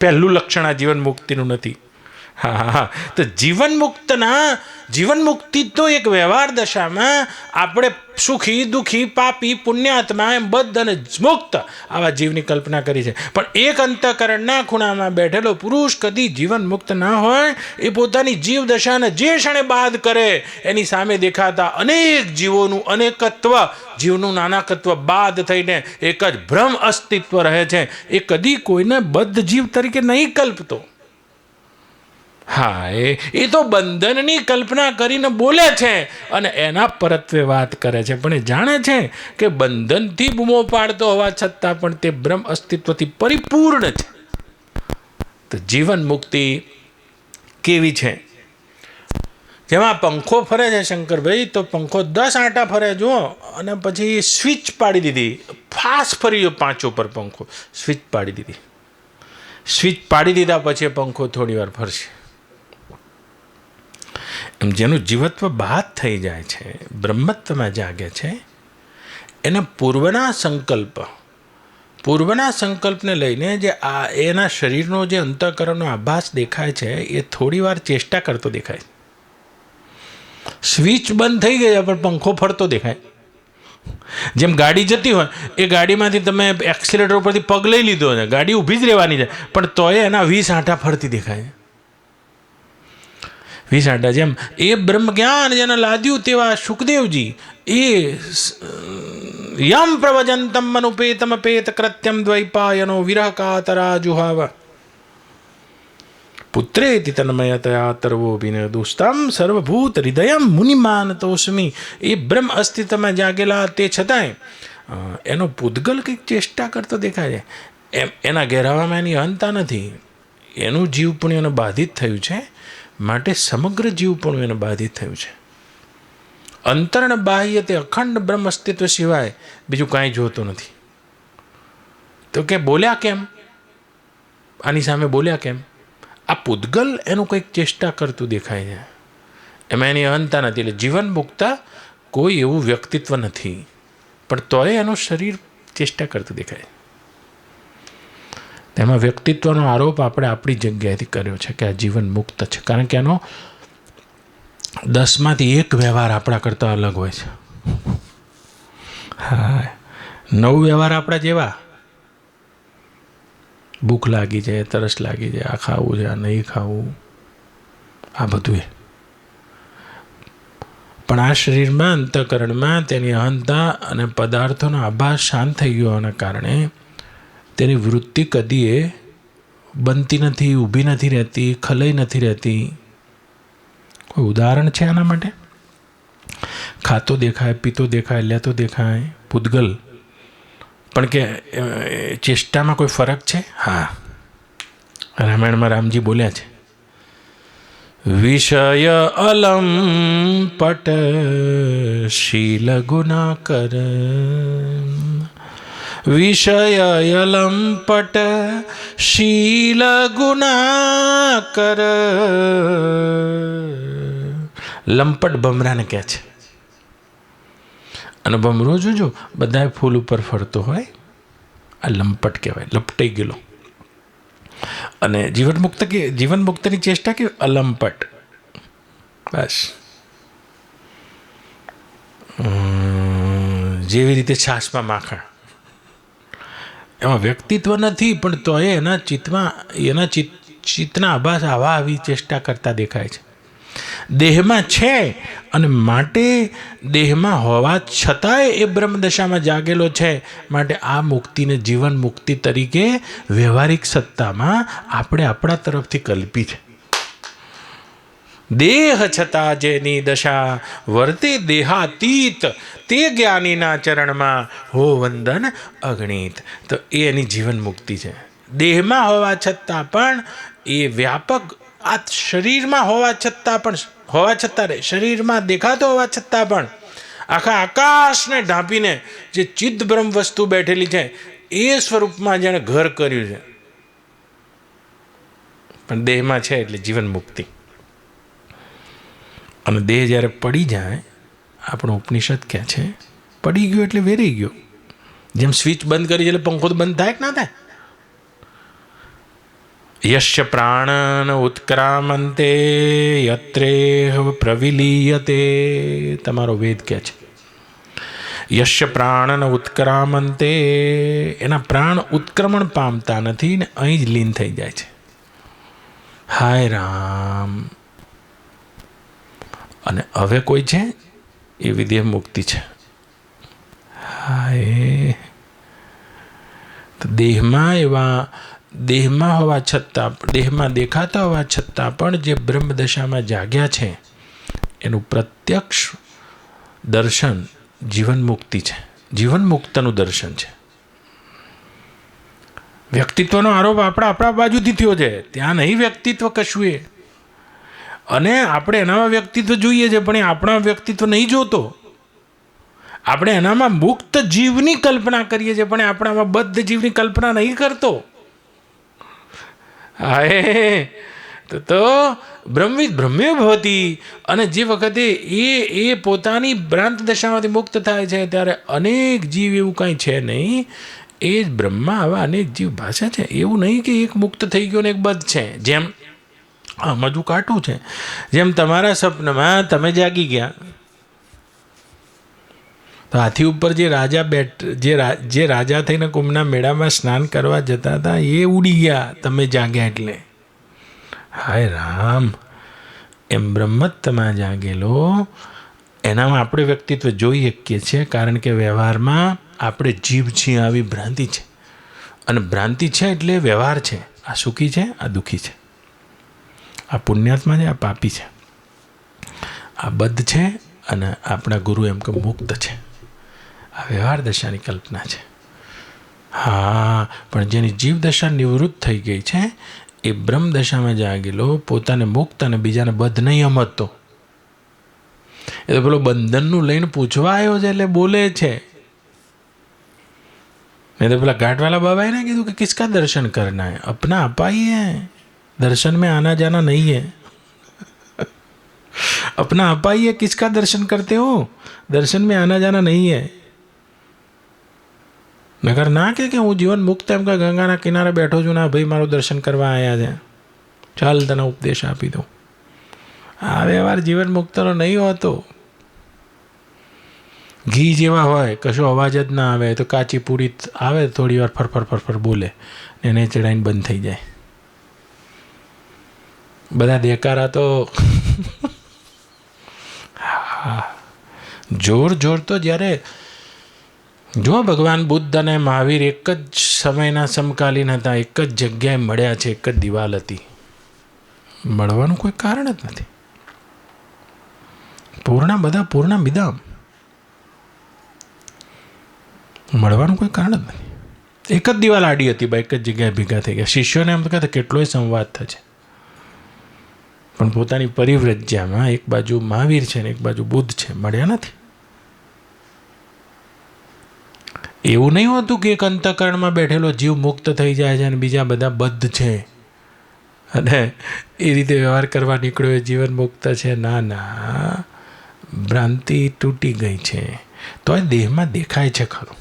પહેલું લક્ષણ આ જીવન મુક્તિનું નથી. હા, તો જીવન મુક્તિ તો એક વ્યવહાર દશામાં આપણે સુખી દુઃખી પાપી પુણ્યાત્મા એમ બધા અને મુક્ત આવા જીવની કલ્પના કરી છે. પણ એક અંતઃકરણના ખૂણામાં બેઠેલો પુરુષ કદી જીવન મુક્ત ના હોય. એ પોતાની જીવ દશાને જે ક્ષણે બાદ કરે એની સામે દેખાતા અનેક જીવોનું અનેકત્વ, જીવનું નાનાકત્વ બાદ થઈને એક જ ભ્રમ અસ્તિત્વ રહે છે. એ કદી કોઈને બદ્ધ જીવ તરીકે નહીં કલ્પતો. હા, એ તો બંધનની કલ્પના કરીને બોલે છે અને એના પરત્વે વાત કરે છે, પણ એ જાણે છે કે બંધનથી બૂમો પાડતો હોવા છતાં પણ તે બ્રહ્મ અસ્તિત્વથી પરિપૂર્ણ છે. તો જીવન મુક્તિ કેવી છે? જેમાં પંખો ફરે છે શંકરભાઈ, તો પંખો 10 આંટા ફરે જુઓ અને પછી સ્વિચ પાડી દીધી, ફાસ્ટ ફરી ગયો 5 ઉપર પંખો, સ્વિચ પાડી દીધી. સ્વિચ પાડી દીધા પછી પંખો થોડી વાર ફરશે. એમ જેનું જીવત્વ બાદ થઈ જાય છે, બ્રહ્મત્વમાં જાગે છે, એના પૂર્વના સંકલ્પને લઈને જે એના શરીરનો જે અંતઃકરણનો આભાસ દેખાય છે એ થોડી વાર ચેષ્ટા કરતો દેખાય. સ્વિચ બંધ થઈ ગઈ પણ પંખો ફરતો દેખાય. જેમ ગાડી જતી હોય, એ ગાડીમાંથી તમે એક્સિલેટર ઉપરથી પગ લઈ લીધો છે, ગાડી ઊભી જ રહેવાની છે, પણ તોય એના 20 આંટા ફરતી દેખાય. 20 આંટા. જેમ એ બ્રહ્મ જ્ઞાન જેને લાદ્યું તેવા સુખદેવજી એ યમ પ્રવજંતમ મનુપેતમ પેત કૃત્યમ દ્વૈપાયનો વિરહ કાતરા જુહાવ પુત્રેતિ તન્મયતયા તર્વો વિનદુસ્તમ સર્વભૂત હૃદયમ મુનિમાનતોસ્મી. એ બ્રહ્મ અસ્તિત્વમાં જાગેલા તે છતાંય એનો પૂતગલ કંઈક ચેષ્ટા કરતો દેખાય છે. એના ઘેરાવામાં એની અંતા નથી. એનું જીવ પણ એને બાધિત થયું છે, માટે સમગ્ર જીવ પણ એને બાધિત થયું છે. અંતર્ણ બાહ્ય તે અખંડ બ્રહ્મ અસ્તિત્વ સિવાય બીજું કાંઈ જોતું નથી. તો કે બોલ્યા કેમ? આની સામે બોલ્યા કેમ? આ પૂતગલ એનું કંઈક ચેષ્ટા કરતું દેખાય છે, એમાં એની અંતા નથી. એટલે જીવન મુક્તા કોઈ એવું વ્યક્તિત્વ નથી, પણ તોય એનું શરીર ચેષ્ટા કરતું દેખાય. તેમાં વ્યક્તિત્વનો આરોપ આપણે આપણી જગ્યાએથી કર્યો છે કે આ જીવન મુક્ત છે, કારણ કે એનો 10માંથી 1 વ્યવહાર આપણા કરતાં અલગ હોય છે. હા, 9 વ્યવહાર આપણા જેવા. ભૂખ લાગી જાય, તરસ લાગી જાય, આ ખાવું છે, આ નહીં ખાવું, આ બધું. પણ આ શરીરમાં અંતઃકરણમાં તેની અહંતા અને પદાર્થોનો આભાસ શાંત થઈ ગયો હોવાના કારણે તેની વૃત્તિ કદી એ બનતી નથી, ઊભી નથી રહેતી, ખલાઈ નથી રહેતી. કોઈ ઉદાહરણ છે આના માટે? ખાતો દેખાય, પીતો દેખાય, લેતો દેખાય, પૂતગલ. પણ કે ચેષ્ટામાં કોઈ ફરક છે? હા, રામાયણમાં રામજી બોલ્યા છે, વિષય અલંપટ શીલ ગુનાકર. વિષય અલંપટ શીલ ગુનાકર. લંપટ ભમરાને કહે છે. અને ભમરો જોજો બધા ફૂલ ઉપર ફરતો હોય, આ લંપટ કહેવાય, લપટાઈ ગયેલો. અને જીવન મુક્તની ચેષ્ટા કે અલંપટ. બસ જેવી રીતે છાશમાં માખણ, એમાં વ્યક્તિત્વ નથી, પણ તો એના ચિત્તના આભાસ આવી ચેષ્ટા કરતા દેખાય છે. દેહમાં છે અને માટે દેહમાં હોવા છતાંય એ બ્રહ્મદશામાં જાગેલો છે. માટે આ મુક્તિને જીવન મુક્તિ તરીકે વ્યવહારિક સત્તામાં આપણે આપણા તરફથી કલ્પી છે. દેહ છતાં જેની દશા વર્તે દેહાતીત, તે જ્ઞાનીના ચરણમાં હો વંદન અગણિત. તો એ એની જીવન મુક્તિ છે. દેહમાં હોવા છતાં પણ એ વ્યાપક, આ શરીરમાં હોવા છતાં શરીરમાં દેખાતો હોવા છતાં પણ આખા આકાશને ઢાંપીને જે ચિત્ત બ્રહ્મ વસ્તુ બેઠેલી છે એ સ્વરૂપમાં જેણે ઘર કર્યું છે. પણ દેહમાં છે એટલે જીવન મુક્તિ. અને દેહ જ્યારે પડી જાય, આપણો ઉપનિષદ કહે છે પડી ગયો એટલે વેરાઈ ગયો. જેમ સ્વિચ બંધ કરી એટલે પંખો તો બંધ થાય કે ના થાય? યશ્ય પ્રાણન ઉત્ક્રામંતે યત્રેહ પ્રવિલીયતે, તમારો વેદ કહે છે. યશ્ય પ્રાણન ઉત્ક્રામંતે, એના પ્રાણ ઉત્ક્રમણ પામતા નથી ને અહીં જ લીન થઈ જાય છે. હાય રામ. અને હવે કોઈ છે એ વિદેહ મુક્તિ છે. હાય. તો દેહમાં હોવા છતાં, દેહમાં દેખાતા હોવા છતાં પણ જે બ્રહ્મદશામાં જાગ્યા છે એનું પ્રત્યક્ષ દર્શન જીવન મુક્તિ છે, જીવન મુક્તનું દર્શન છે. વ્યક્તિત્વનો આરોપ આપણા બાજુથી થયો છે, ત્યાં નહીં વ્યક્તિત્વ કશું એ. અને આપણે એનામાં વ્યક્તિત્વ જોઈએ છે પણ એ આપણા વ્યક્તિત્વ નહીં જોતો. આપણે એનામાં મુક્ત જીવની કલ્પના કરીએ છીએ પણ આપણામાં બદ્ધ જીવની કલ્પના નહીં કરતો. હાય. તો બ્રહ્મવિદ બ્રહ્મે ભવતી. અને જે વખતે એ પોતાની ભ્રાંત દશામાંથી મુક્ત થાય છે ત્યારે અનેક જીવ એવું કાંઈ છે નહીં, એ જ બ્રહ્મા આવા અનેક જીવ ભાષા છે. એવું નહીં કે એક મુક્ત થઈ ગયો ને એક બદ્ધ છે. જેમ મજુ કાઢું છે, જેમ તમારા સપનામાં તમે જાગી ગયા તો હાથી ઉપર જે રાજા થઈને કુંભના મેળામાં સ્નાન કરવા જતા હતા એ ઉડી ગયા તમે જાગ્યા એટલે. હાય રામ. એમ બ્રહ્મત્વમાં જાગેલો એનામાં આપણે વ્યક્તિત્વ જોઈ શકીએ છીએ, કારણ કે વ્યવહારમાં આપણે જીવ છીએ આવી ભ્રાંતિ છે. અને ભ્રાંતિ છે એટલે વ્યવહાર છે. આ સુખી છે, આ દુઃખી છે, આ પુણ્યાત્મા છે, આ પાપી છે, આ બદ્ધ છે અને આપણા ગુરુ એમ કે મુક્ત છે. આ વ્યવહાર દશાની કલ્પના છે. હા, પણ જેની જીવ દશા નિવૃત્ત થઈ ગઈ છે એ બ્રહ્મ દશામાં જાગેલો પોતાને મુક્ત અને બીજાને બદ્ધ નહીં સમજતો. એ તો પેલો બંધનનું લઈને પૂછવા આવ્યો છે એટલે બોલે છે. नहीं तो बोला घाट वाला बाबा है ना कि तू किसका दर्शन करना है, अपना आपा ही है, दर्शन में आना जाना नहीं है. अपना आपा ही है, किसका दर्शन करते हो, दर्शन में आना जाना नहीं है. नगर ना કે હું જીવન મુક્ત એમ કે ગંગાના કિનારે બેઠો છું ના ભાઈ મારું દર્શન કરવા આવ્યા છે, ચાલ તને ઉપદેશ આપી દઉં. આ વ્યવહાર જીવન મુક્તનો નહીં હોતો. ઘી જેવા હોય, કશો અવાજ જ ના આવે તો કાચી પૂરી આવે થોડી વાર ફરફર ફરફર બોલે એને ચડાઈને બંધ થઈ જાય. બધા દેકારા તો જોર તો જ્યારે જો ભગવાન બુદ્ધ અને મહાવીર એક જ સમયના સમકાલીન હતા, એક જ જગ્યાએ મળ્યા છે, એક જ દિવાલ હતી, મળવાનું કોઈ કારણ જ નથી. પૂર્ણા મિદમ મળવાનું કોઈ કારણ જ નથી. એક જ દિવાલ આડી હતી, એક જ જગ્યાએ ભેગા થઈ ગયા. શિષ્યોને એમ કહેતા કેટલોય સંવાદ થશે, પણ પોતાની પરિવ્રજ્યામાં એક બાજુ મહાવીર છે ને એક બાજુ બુદ્ધ છે, મળ્યા નથી. એવું નહીં હોતું કે એક અંતઃકરણમાં બેઠેલો જીવ મુક્ત થઈ જાય છે અને બીજા બધા બદ્ધ છે અને એ રીતે વ્યવહાર કરવા નીકળ્યો એ જીવન મુક્ત છે. ના, ભ્રાંતિ તૂટી ગઈ છે. તો એ દેહમાં દેખાય છે ખરું,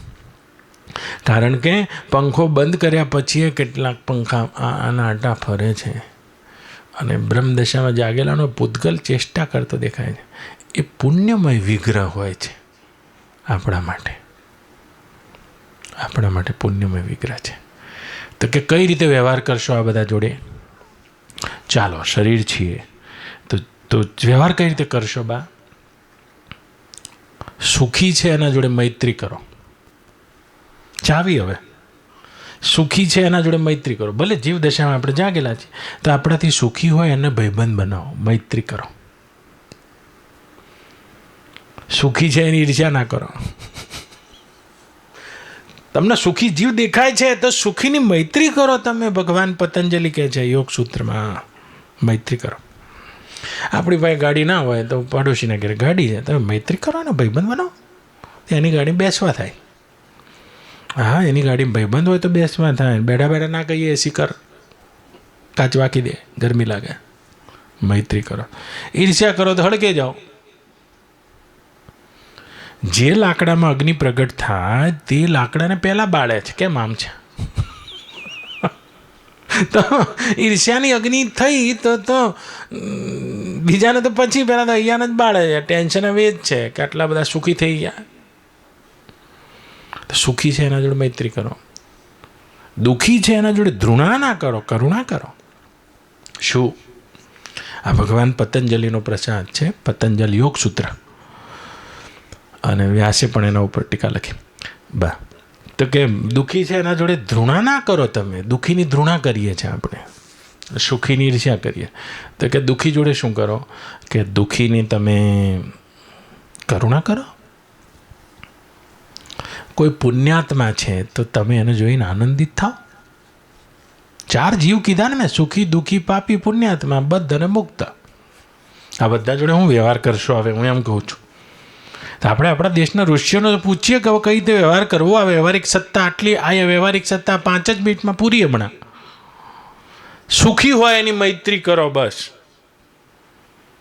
કારણ કે પંખો બંધ કર્યા પછી કેટલાક પંખા આના આટા ફરે છે અને બ્રહ્મદશામાં જાગેલાનો પૂતગલ ચેષ્ટા કરતો દેખાય છે. એ પુણ્યમય વિગ્રહ હોય છે આપણા માટે પુણ્યમય વિગ્રહ છે. તો કે કઈ રીતે વ્યવહાર કરશો આ બધા જોડે? ચાલો, શરીર છીએ તો વ્યવહાર કઈ રીતે કરશો બા? સુખી છે એના જોડે મૈત્રી કરો. ચાવી હવે સુખી છે એના જોડે મૈત્રી કરો. ભલે જીવ દશામાં આપણે જાગેલા છીએ તો આપણાથી સુખી હોય એને ભાઈબંધ બનાવો, મૈત્રી કરો. સુખી છે એની ઈર્ષ્યા ના કરો. તમને સુખી જીવ દેખાય છે તો સુખીની મૈત્રી કરો તમે. ભગવાન પતંજલિ કહે છે યોગ સૂત્રમાં, મૈત્રી કરો. આપણી પાસે ગાડી ના હોય તો પાડોશીના ઘરે ગાડી છે, તમે મૈત્રી કરો ને, ભાઈબંધ બનાવો. એની ગાડી બેસવા થાય. હા, એની ગાડીમાં ભાઈબંધ હોય તો બેસવા થાય. બેઠા ના કહીએ એસી કર, કાચ વાકી દે, ગરમી લાગે. મૈત્રી કરો. ઈર્ષ્યા કરો તો હળગે જાઓ. જે લાકડામાં અગ્નિ પ્રગટ થાય તે લાકડાને પહેલાં બાળે છે. કેમ આમ છે? તો ઈર્ષ્યાની અગ્નિ થઈ તો બીજાને તો પછી પહેલાં તો અહીંયાને જ બાળે છે. ટેન્શન હવે જ છે કે આટલા બધા સુખી થઈ ગયા. તો સુખી છે એના જોડે મૈત્રી કરો, દુઃખી છે એના જોડે ધૃણા ના કરો, કરુણા કરો. શું આ ભગવાન પતંજલિનો પ્રસાદ છે, પતંજલિ યોગ સૂત્ર, અને વ્યાસે પણ એના ઉપર ટીકા લખી. બા તો કે દુઃખી છે એના જોડે ધૃણા ના કરો. તમે દુઃખીની ધૃણા કરીએ છીએ આપણે, સુખીની ઈર્ષ્યા કરીએ. તો કે દુઃખી જોડે શું કરો કે દુઃખીની તમે કરુણા કરો. કોઈ પુણ્યાત્મા છે તો તમે એને જોઈને આનંદિત થાઓ. 4 જીવ કીધા ને મેં, સુખી, દુઃખી, પાપી, પુણ્યાત્મા, બદ્ધ અને મુક્ત. આ બધા જોડે હું વ્યવહાર કરશો? હવે હું એમ કહું છું, તો આપણે આપણા દેશના ઋષિઓને પૂછીએ કે હવે કઈ રીતે વ્યવહાર કરવો. આ વ્યવહારિક સત્તા આટલી, આ વ્યવહારિક સત્તા 5 જ મિનિટમાં પૂરી. હમણાં સુખી હોય એની મૈત્રી કરો બસ.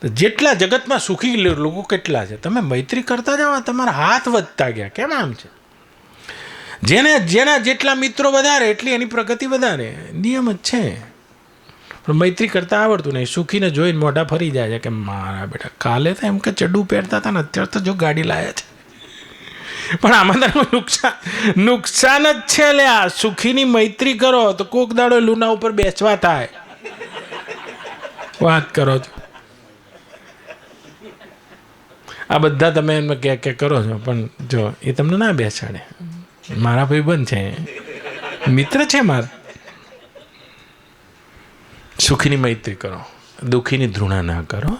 જેટલા જગતમાં સુખી લોકો કેટલા છે, તમે મૈત્રી કરતા જાઓ, તમારા હાથ વધતા ગયા. કેમ આમ છે? જેના જેટલા મિત્રો વધારે એટલી એની પ્રગતિ વધારે. નિયમ જ છે. પણ મૈત્રી કરતા આવડતું નહીં. સુખીને જોઈને મોઢા ફરી જાય છે કે મારા બેટા કાલે તો એમ કે ચડ્ડું પહેરતા હતા ને, અત્યારે તો જો ગાડી લાયા છે. પણ આમાં તારું નુકસાન જ છે લ્યા. સુખીની મૈત્રી કરો તો કોક દાડો લૂના ઉપર બેસવા થાય. વાત કરો છો. આ બધા તમે એમ કે કરો છો, પણ જો એ તમને ના બેસાડે. મારા ભાઈબંધ છે, મિત્ર છે મારા. સુખીની મૈત્રી કરો, દુઃખીની ધૃણા ના કરો.